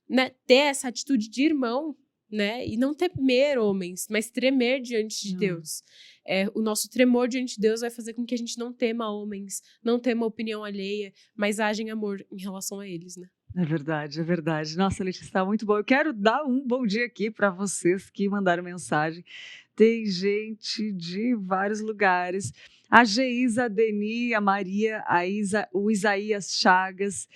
né? Ter essa atitude de irmão, né? E não temer homens, mas tremer diante de Deus. O nosso tremor diante de Deus vai fazer com que a gente não tema homens, não tema a opinião alheia, mas haja em amor em relação a eles, né? É verdade, é verdade. Nossa, Letícia, está muito bom. Eu quero dar um bom dia aqui para vocês que mandaram mensagem. Tem gente de vários lugares. A Geisa, a Deni, a Maria, o Isaías Chagas,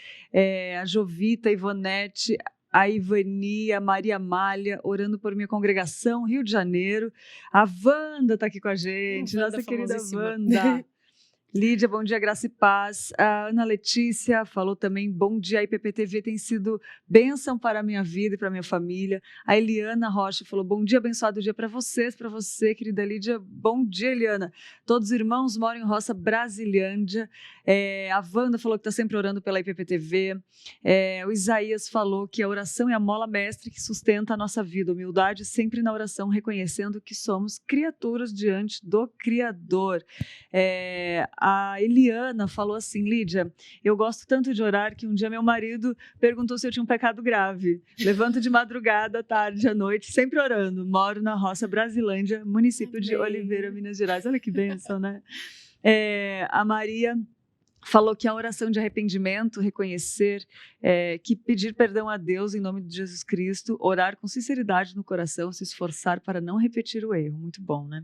a Jovita, a Ivonete, a Ivani, a Maria Malha, orando por minha congregação, Rio de Janeiro. A Wanda está aqui com a gente, nossa querida Wanda. Lídia, bom dia, graça e paz. A Ana Letícia falou também, bom dia, a IPPTV tem sido bênção para a minha vida e para a minha família. A Eliana Rocha falou, bom dia, abençoado dia para vocês, para você, querida Lídia. Bom dia, Eliana. Todos os irmãos moram em Roça, Brasilândia. A Wanda falou que está sempre orando pela IPPTV. O Isaías falou que a oração é a mola mestre que sustenta a nossa vida. Humildade sempre na oração, reconhecendo que somos criaturas diante do Criador. A Eliana falou assim, Lídia, eu gosto tanto de orar que um dia meu marido perguntou se eu tinha um pecado grave. Levanto de madrugada, tarde, à noite, sempre orando. Moro na Roça, Brasilândia, município de Oliveira, Minas Gerais. Olha que bênção, né? A Maria falou que a oração de arrependimento, reconhecer, que pedir perdão a Deus em nome de Jesus Cristo, orar com sinceridade no coração, se esforçar para não repetir o erro. Muito bom, né?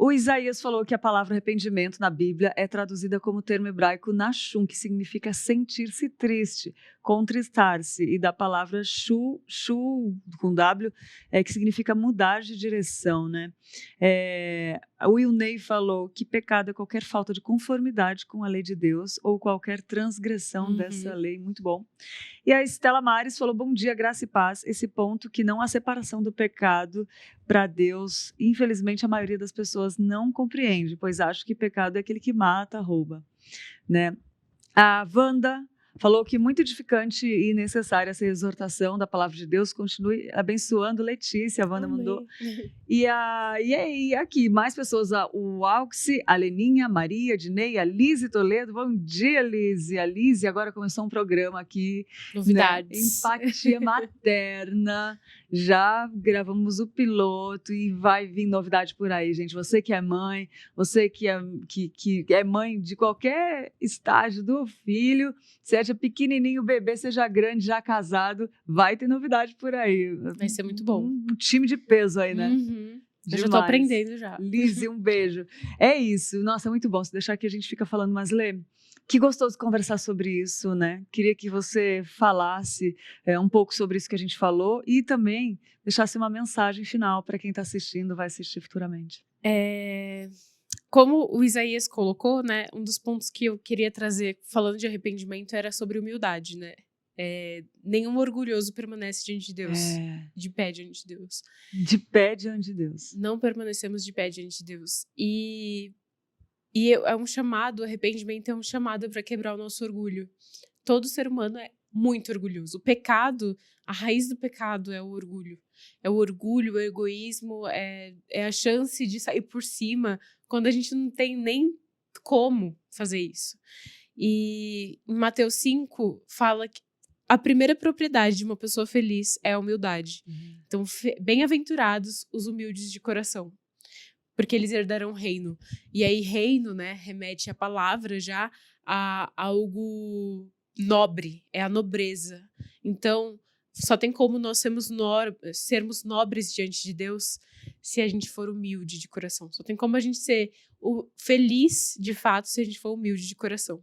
O Isaías falou que a palavra arrependimento na Bíblia é traduzida como termo hebraico nashum, que significa sentir-se triste, contristar-se, e da palavra shu com W, que significa mudar de direção, né? O Wilney falou que pecado é qualquer falta de conformidade com a lei de Deus ou qualquer transgressão dessa lei. Muito bom. E a Estela Mares falou, bom dia, graça e paz. Esse ponto que não há separação do pecado para Deus, infelizmente a maioria das pessoas não compreende, pois acha que pecado é aquele que mata, rouba, né? A Wanda falou que muito edificante e necessária essa exortação da palavra de Deus. Continue abençoando, Letícia, a Wanda mandou. E aqui, mais pessoas, o Alxi, a Leninha, a Maria, a Dinei, a Lise Toledo. Bom dia, Lise. A Lise agora começou um programa aqui. Novidades. Né? Empatia materna. Já gravamos o piloto e vai vir novidade por aí, gente. Você que é mãe, você que é mãe de qualquer estágio do filho, seja pequenininho, bebê, seja grande, já casado, vai ter novidade por aí. Vai ser muito bom. Um time de peso aí, né? Eu já tô aprendendo já. Lise, um beijo. É isso. Nossa, muito bom. Se deixar aqui a gente fica falando, mas Lê, que gostoso conversar sobre isso, né? Queria que você falasse um pouco sobre isso que a gente falou e também deixasse uma mensagem final para quem está assistindo, vai assistir futuramente. Como o Isaías colocou, né? Um dos pontos que eu queria trazer, falando de arrependimento, era sobre humildade, né? Nenhum orgulhoso permanece diante de Deus, de pé diante de Deus. De pé diante de Deus. Não permanecemos de pé diante de Deus. E é um chamado, o arrependimento é um chamado para quebrar o nosso orgulho. Todo ser humano é muito orgulhoso. O pecado, a raiz do pecado é o orgulho. É o orgulho, o egoísmo, é a chance de sair por cima quando a gente não tem nem como fazer isso. E em Mateus 5 fala que a primeira propriedade de uma pessoa feliz é a humildade. Então, bem-aventurados os humildes de coração, porque eles herdarão o reino. E aí, reino, né, remete a palavra já a algo nobre, é a nobreza. Então, só tem como nós sermos nobres diante de Deus se a gente for humilde de coração. Só tem como a gente ser feliz, de fato, se a gente for humilde de coração.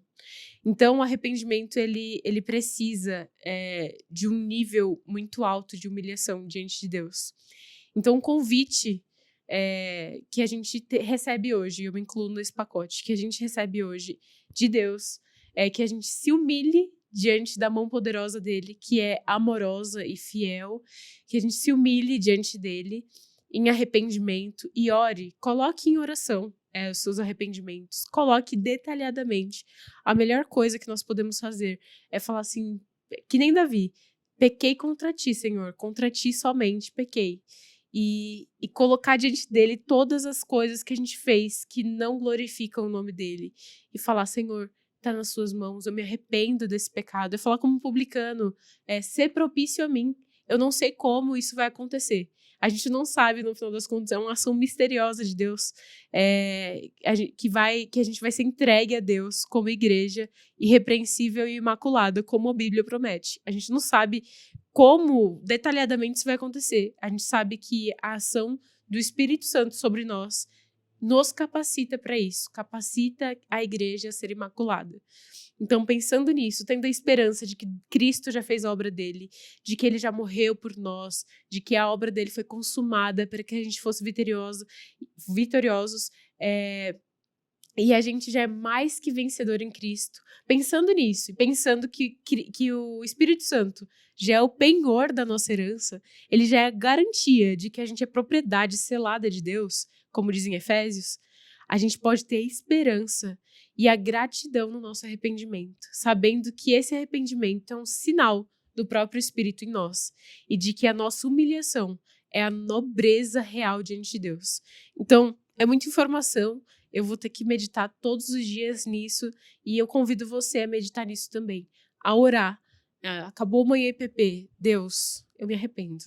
Então, o arrependimento, ele precisa de um nível muito alto de humilhação diante de Deus. Então, o convite que a gente recebe hoje, eu me incluo nesse pacote, que a gente recebe hoje de Deus, é que a gente se humilhe diante da mão poderosa dele, que é amorosa e fiel, que a gente se humilhe diante dele em arrependimento e ore, coloque em oração os seus arrependimentos, coloque detalhadamente. A melhor coisa que nós podemos fazer é falar assim, que nem Davi, pequei contra ti, Senhor, contra ti somente pequei. E colocar diante dele todas as coisas que a gente fez que não glorificam o nome dele. E falar, Senhor, está nas suas mãos, eu me arrependo desse pecado. É falar como publicano, ser propício a mim. Eu não sei como isso vai acontecer. A gente não sabe, no final das contas, é uma ação misteriosa de Deus, que a gente vai ser entregue a Deus como igreja, irrepreensível e imaculada, como a Bíblia promete. A gente não sabe como detalhadamente isso vai acontecer. A gente sabe que a ação do Espírito Santo sobre nós nos capacita para isso, capacita a igreja a ser imaculada. Então, pensando nisso, tendo a esperança de que Cristo já fez a obra dele, de que ele já morreu por nós, de que a obra dele foi consumada para que a gente fosse vitoriosos, E a gente já é mais que vencedor em Cristo. Pensando nisso, e pensando que o Espírito Santo já é o penhor da nossa herança, ele já é a garantia de que a gente é propriedade selada de Deus, como diz em Efésios, a gente pode ter a esperança e a gratidão no nosso arrependimento, sabendo que esse arrependimento é um sinal do próprio Espírito em nós e de que a nossa humilhação é a nobreza real diante de Deus. Então, é muita informação, eu vou ter que meditar todos os dias nisso e eu convido você a meditar nisso também, a orar. Acabou o Manhã IPP, Deus, eu me arrependo.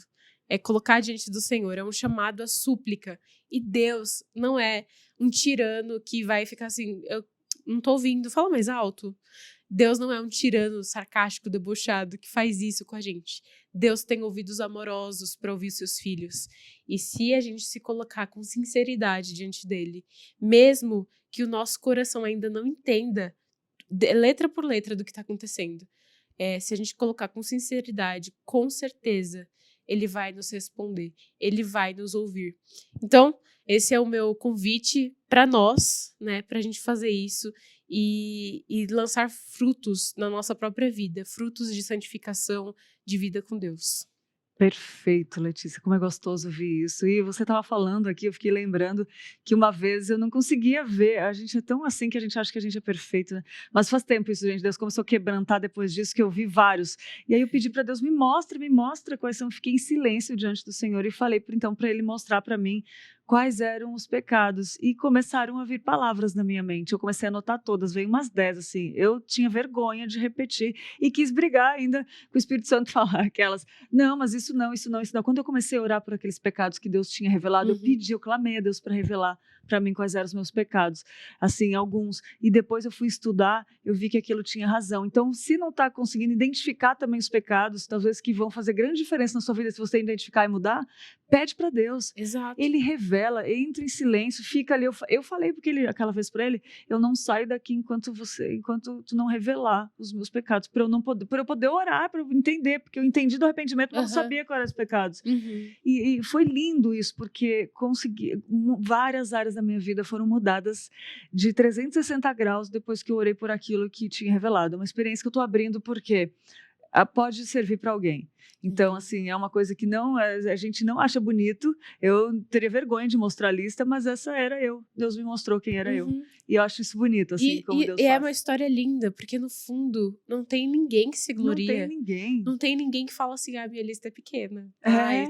É colocar diante do Senhor, é um chamado à súplica. E Deus não é um tirano que vai ficar assim, eu não tô ouvindo, fala mais alto. Deus não é um tirano sarcástico, debochado, que faz isso com a gente. Deus tem ouvidos amorosos para ouvir seus filhos. E se a gente se colocar com sinceridade diante dele, mesmo que o nosso coração ainda não entenda letra por letra do que está acontecendo, se a gente colocar com sinceridade, com certeza, ele vai nos responder, ele vai nos ouvir. Então, esse é o meu convite para nós, né, para a gente fazer isso e lançar frutos na nossa própria vida, frutos de santificação, de vida com Deus. Perfeito, Letícia, como é gostoso ouvir isso. E você estava falando aqui, eu fiquei lembrando que uma vez eu não conseguia ver, a gente é tão assim que a gente acha que a gente é perfeito, né? Mas faz tempo isso, gente, Deus começou a quebrantar depois disso, que eu vi vários. E aí eu pedi para Deus, me mostra quais são. Fiquei em silêncio diante do Senhor e falei então para Ele mostrar para mim quais eram os pecados. E começaram a vir palavras na minha mente, eu comecei a anotar todas, veio umas 10, assim, eu tinha vergonha de repetir e quis brigar ainda com o Espírito Santo, falar aquelas, não, mas isso não. Quando eu comecei a orar por aqueles pecados que Deus tinha revelado, eu clamei a Deus para revelar para mim quais eram os meus pecados, assim, alguns. E depois eu fui estudar, eu vi que aquilo tinha razão. Então, se não está conseguindo identificar também os pecados, talvez que vão fazer grande diferença na sua vida, se você identificar e mudar, pede para Deus. Exato. Ele revela, entra em silêncio, fica ali. Eu falei aquela vez para ele, eu não saio daqui enquanto tu não revelar os meus pecados, para eu poder orar, para eu entender, porque eu entendi do arrependimento, mas não sabia quais eram os pecados. E foi lindo isso, porque consegui, várias áreas da minha vida foram mudadas de 360 graus depois que eu orei por aquilo que tinha revelado. Uma experiência que eu estou abrindo porque pode servir para alguém. Então, assim, é uma coisa que a gente não acha bonito. Eu teria vergonha de mostrar a lista, mas essa era eu. Deus me mostrou quem era eu. E eu acho isso bonito, assim, como Deus faz. É uma história linda, porque no fundo não tem ninguém que se gloria. Não tem ninguém. Não tem ninguém que fala assim, minha lista é pequena.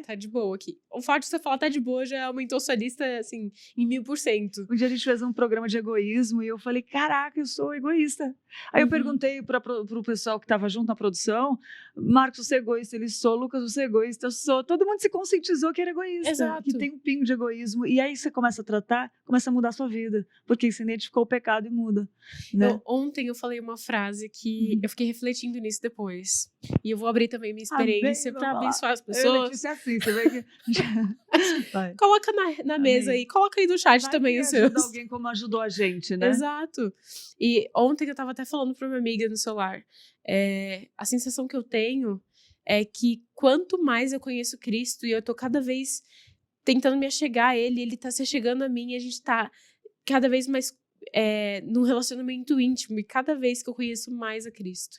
Tá de boa aqui. O fato de você falar tá de boa já aumentou sua lista, assim, em 1000%. Um dia a gente fez um programa de egoísmo e eu falei, caraca, eu sou egoísta. Aí eu perguntei pro pessoal que estava junto na produção, Marcos, você é egoísta? Ele sou. Lucas, você é egoísta? Eu sou. Todo mundo se conscientizou que era egoísta. Exato. Que tem um pingo de egoísmo. E aí você começa a tratar, começa a mudar a sua vida. Porque você identificou o pecado e muda. Né? Ontem eu falei uma frase que eu fiquei refletindo nisso depois. E eu vou abrir também minha experiência para abençoar as pessoas. Letícia, assim, você vê que... Coloca na mesa aí. Coloca aí no chat também os seus. Ajuda alguém como ajudou a gente, né? Exato. E ontem eu tava até falando pra minha amiga no celular. A sensação que eu tenho é que quanto mais eu conheço Cristo e eu tô cada vez tentando me achegar a Ele tá se achegando a mim e a gente tá cada vez mais num relacionamento íntimo. E cada vez que eu conheço mais a Cristo,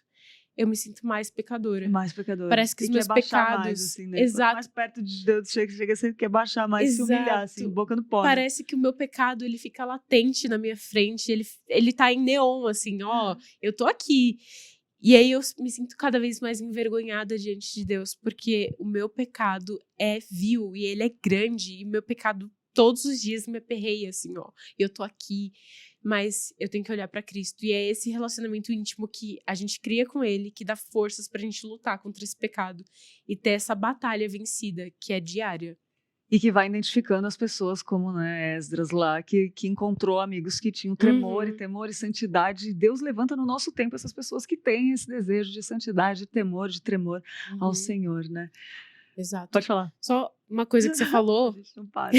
eu me sinto mais pecadora. Mais pecadora. Parece que os meus pecados... Mais, assim, né? Exato. Mais perto de Deus, chega sempre quer baixar mais, Exato. Se humilhar, assim, boca no pó. Parece que o meu pecado, ele fica latente na minha frente, ele tá em neon, assim, eu tô aqui. E aí eu me sinto cada vez mais envergonhada diante de Deus, porque o meu pecado é vil e ele é grande, e meu pecado todos os dias me aperreia, assim, eu tô aqui, mas eu tenho que olhar pra Cristo. E é esse relacionamento íntimo que a gente cria com Ele, que dá forças pra gente lutar contra esse pecado e ter essa batalha vencida, que é diária. E que vai identificando as pessoas como, né, Esdras lá, que encontrou amigos que tinham temor e temor e santidade. Deus levanta no nosso tempo essas pessoas que têm esse desejo de santidade, de temor, de tremor ao Senhor, né? Exato. Pode falar. Só uma coisa que você falou. A gente não para.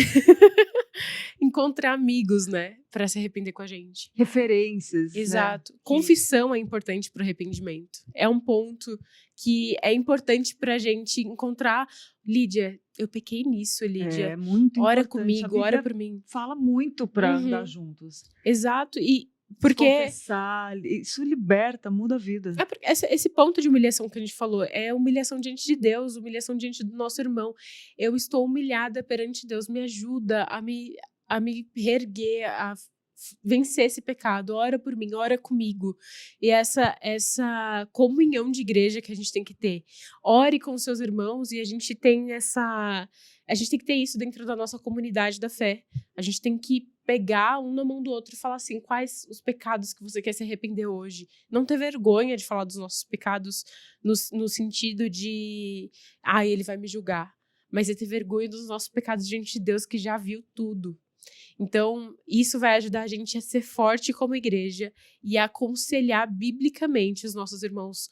encontrar amigos, né? Pra se arrepender com a gente. Referências. Né? Exato. Confissão é importante pro arrependimento. É um ponto que é importante pra gente encontrar. Lídia, eu pequei nisso, Lídia. É muito Ora importante. A comigo, Bíblia ora por mim. fala muito para Uhum. andar juntos. Exato. E porque Confessar, isso liberta, muda a vida. é porque esse ponto de humilhação que a gente falou é humilhação diante de Deus, humilhação diante do nosso irmão. Eu estou humilhada perante Deus, me ajuda a me reerguer, a vencer esse pecado. Ora por mim, ora comigo. E essa comunhão de igreja que a gente tem que ter. Ore com os seus irmãos e a gente tem que ter isso dentro da nossa comunidade da fé. A gente tem que pegar um na mão do outro e falar assim, quais os pecados que você quer se arrepender hoje. Não ter vergonha de falar dos nossos pecados no sentido de, ele vai me julgar. Mas é ter vergonha dos nossos pecados diante de Deus que já viu tudo. Então, isso vai ajudar a gente a ser forte como igreja e a aconselhar biblicamente os nossos irmãos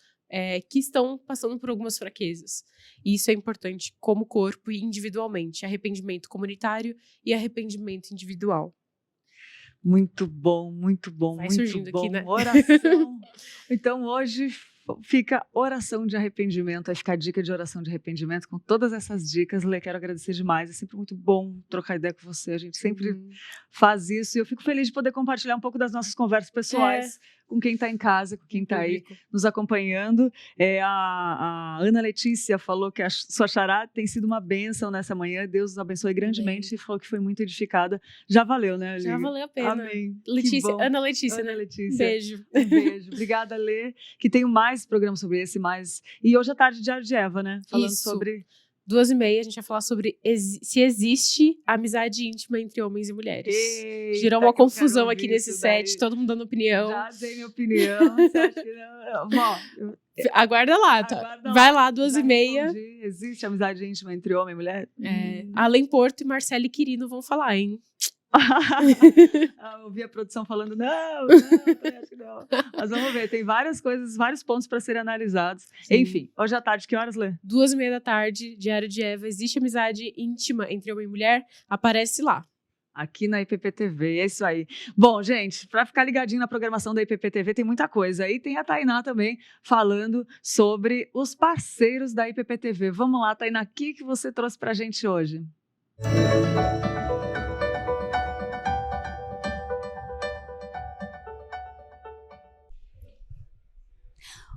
que estão passando por algumas fraquezas. E isso é importante como corpo e individualmente. Arrependimento comunitário e arrependimento individual. Muito bom, muito bom, Vai muito surgindo bom. aqui, né? Oração. Então, hoje fica oração de arrependimento, vai ficar a dica de oração de arrependimento com todas essas dicas. Lê, quero agradecer demais, é sempre muito bom trocar ideia com você, a gente sempre faz isso e eu fico feliz de poder compartilhar um pouco das nossas conversas pessoais com quem está em casa, com quem está aí nos acompanhando. A Ana Letícia falou que a sua chará tem sido uma bênção nessa manhã, Deus os abençoe grandemente e falou que foi muito edificada. Já valeu, né, Lívia? Já valeu a pena. Amém. Letícia, Ana Letícia, Ana né? Letícia. Beijo. Um beijo. Obrigada, Lê. Que tenho mais programas sobre esse, mais. E hoje à tarde, Diário de Eva, né? Falando Isso. sobre. 2h30, a gente vai falar sobre se existe amizade íntima entre homens e mulheres. Eita, Gerou uma que eu confusão quero aqui ouvir nesse isso set, daí. todo mundo dando opinião. Já dei minha opinião. Você acha que não? Bom, Aguarda lá, tá? aguarda Vai lá, já 2h30. respondi. Existe amizade íntima entre homem e mulher? Além Porto e Marcelo Quirino vão falar, hein? Eu ouvi a produção falando, não, acho que não. Mas vamos ver, tem várias coisas, vários pontos para serem analisados. Sim. Enfim, hoje à tarde, que horas, Lê? 2h30 da tarde, Diário de Eva. Existe amizade íntima entre homem e mulher? Aparece lá. Aqui na IPP-TV, é isso aí. Bom, gente, para ficar ligadinho na programação da IPP-TV tem muita coisa. E tem a Tainá também falando sobre os parceiros da IPP-TV. Vamos lá, Tainá, o que você trouxe para a gente hoje?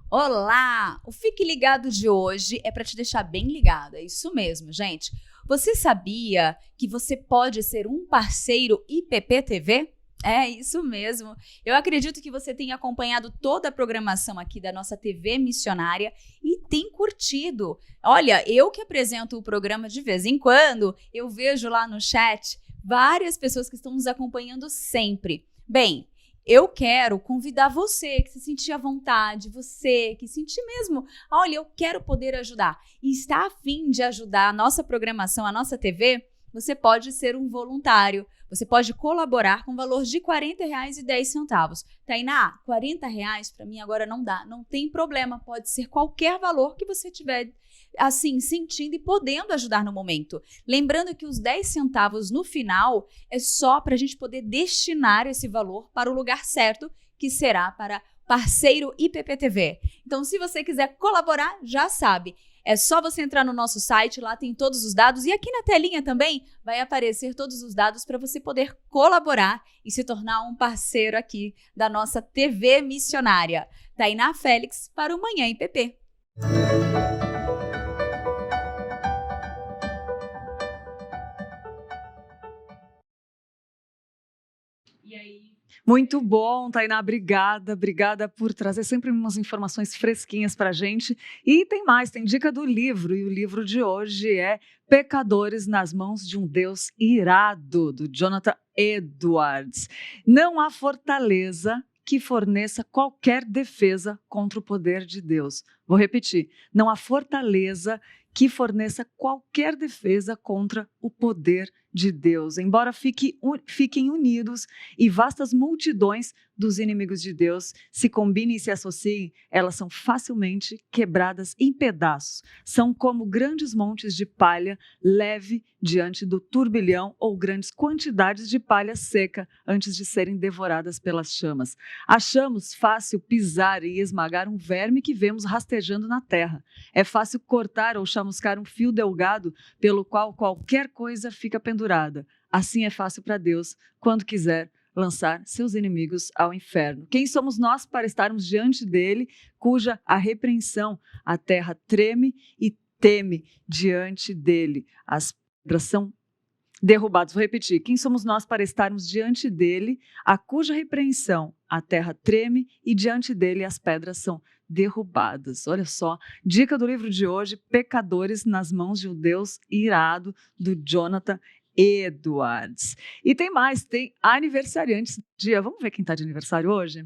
Olá! O Fique Ligado de hoje é para te deixar bem ligado, é isso mesmo, gente. Você sabia que você pode ser um parceiro IPP-TV? É isso mesmo. Eu acredito que você tenha acompanhado toda a programação aqui da nossa TV missionária e tem curtido. Olha, eu que apresento o programa de vez em quando, eu vejo lá no chat várias pessoas que estão nos acompanhando sempre. Bem, eu quero convidar você que se sentir à vontade, você que sentir mesmo, olha, eu quero poder ajudar e está a fim de ajudar a nossa programação, a nossa TV, você pode ser um voluntário, você pode colaborar com o valor de R$40,10. Tainá, R$40 para mim agora não dá, não tem problema, pode ser qualquer valor que você tiver assim, sentindo e podendo ajudar no momento. Lembrando que os 10 centavos no final é só para a gente poder destinar esse valor para o lugar certo, que será para parceiro IPP-TV. Então, se você quiser colaborar, já sabe, é só você entrar no nosso site, lá tem todos os dados e aqui na telinha também vai aparecer todos os dados para você poder colaborar e se tornar um parceiro aqui da nossa TV missionária. Tainá Félix para o Manhã IPP. Muito bom, Tainá, obrigada por trazer sempre umas informações fresquinhas para a gente. E tem mais, tem dica do livro, e o livro de hoje é Pecadores nas Mãos de um Deus Irado, do Jonathan Edwards. Não há fortaleza que forneça qualquer defesa contra o poder de Deus. Vou repetir, não há fortaleza que forneça qualquer defesa contra o poder de Deus. Embora fiquem unidos e vastas multidões dos inimigos de Deus se combinem e se associem, elas são facilmente quebradas em pedaços. São como grandes montes de palha leve diante do turbilhão ou grandes quantidades de palha seca antes de serem devoradas pelas chamas. Achamos fácil pisar e esmagar um verme que vemos rastejando na terra. É fácil cortar ou chamuscar um fio delgado pelo qual qualquer coisa fica pendurada. Assim é fácil para Deus, quando quiser, lançar seus inimigos ao inferno. Quem somos nós para estarmos diante dele, cuja a repreensão a terra treme e teme diante dele? As pedras são derrubadas. Vou repetir. Quem somos nós para estarmos diante dele, a cuja repreensão a terra treme e diante dele as pedras são derrubadas? Olha só, dica do livro de hoje, Pecadores nas mãos de um Deus irado, do Jonathan Edwards. E tem mais, tem aniversariantes do dia. Vamos ver quem está de aniversário hoje?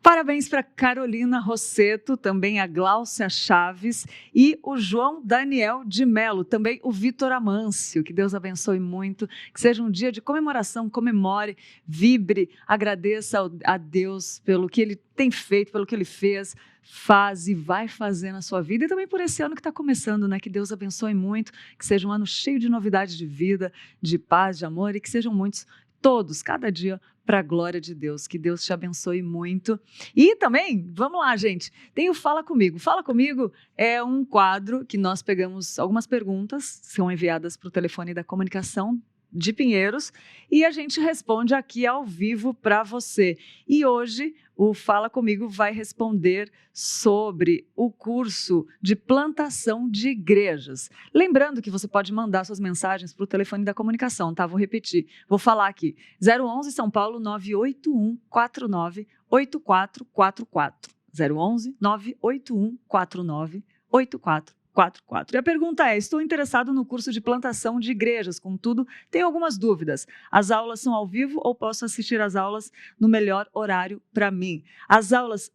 Parabéns para Carolina Rosseto, também a Gláucia Chaves e o João Daniel de Melo, também o Vitor Amâncio. Que Deus abençoe muito, que seja um dia de comemoração, comemore, vibre, agradeça a Deus pelo que Ele tem feito, pelo que Ele fez, faz e vai fazer na sua vida, e também por esse ano que está começando, né? Que Deus abençoe muito, que seja um ano cheio de novidades de vida, de paz, de amor, e que sejam muitos, todos, cada dia, para a glória de Deus. Que Deus te abençoe muito. E também, vamos lá, gente, tem o Fala Comigo. Fala Comigo é um quadro que nós pegamos algumas perguntas, são enviadas para o telefone da comunicação de Pinheiros, e a gente responde aqui ao vivo para você. E hoje o Fala Comigo vai responder sobre o curso de plantação de igrejas. Lembrando que você pode mandar suas mensagens para o telefone da comunicação, tá? Vou repetir, vou falar aqui. 011 São Paulo 981 49 8444. 011 981 49 8444. E a pergunta é: estou interessado no curso de plantação de igrejas, contudo, tenho algumas dúvidas. As aulas são ao vivo ou posso assistir às aulas no melhor horário para mim? As aulas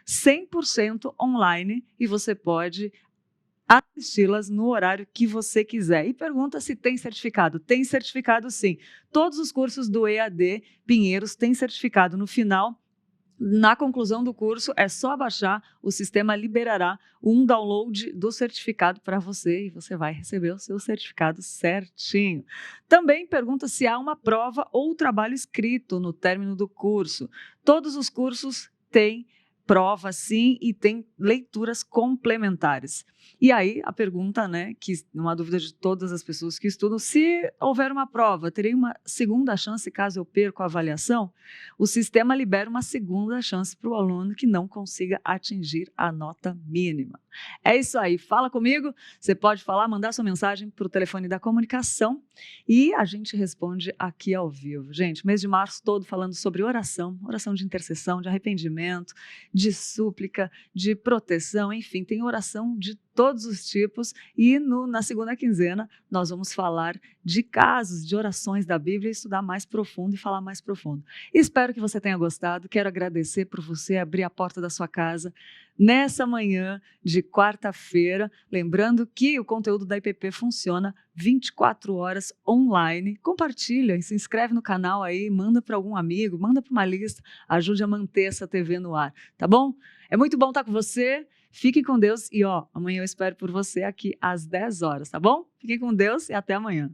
são 100% online e você pode assisti-las no horário que você quiser. E pergunta se tem certificado. Tem certificado, sim. Todos os cursos do EAD Pinheiros têm certificado. No final, na conclusão do curso, é só baixar, o sistema liberará um download do certificado para você e você vai receber o seu certificado certinho. Também pergunta se há uma prova ou trabalho escrito no término do curso. Todos os cursos têm prova, sim, e tem leituras complementares. E aí, a pergunta, né, que uma dúvida de todas as pessoas que estudam: se houver uma prova, terei uma segunda chance caso eu perca a avaliação? O sistema libera uma segunda chance para o aluno que não consiga atingir a nota mínima. É isso aí, fala comigo, você pode falar, mandar sua mensagem para o telefone da comunicação e a gente responde aqui ao vivo. Gente, mês de março todo falando sobre oração, oração de intercessão, de arrependimento, de súplica, de proteção, enfim, tem oração de todos os tipos, e na segunda quinzena nós vamos falar de casos, de orações da Bíblia, estudar mais profundo e falar mais profundo. Espero que você tenha gostado, quero agradecer por você abrir a porta da sua casa nessa manhã de quarta-feira, lembrando que o conteúdo da IPP funciona 24 horas online. Compartilha e se inscreve no canal aí, manda para algum amigo, manda para uma lista, ajude a manter essa TV no ar, tá bom? É muito bom estar com você. Fiquem com Deus e amanhã eu espero por você aqui às 10 horas, tá bom? Fiquem com Deus e até amanhã.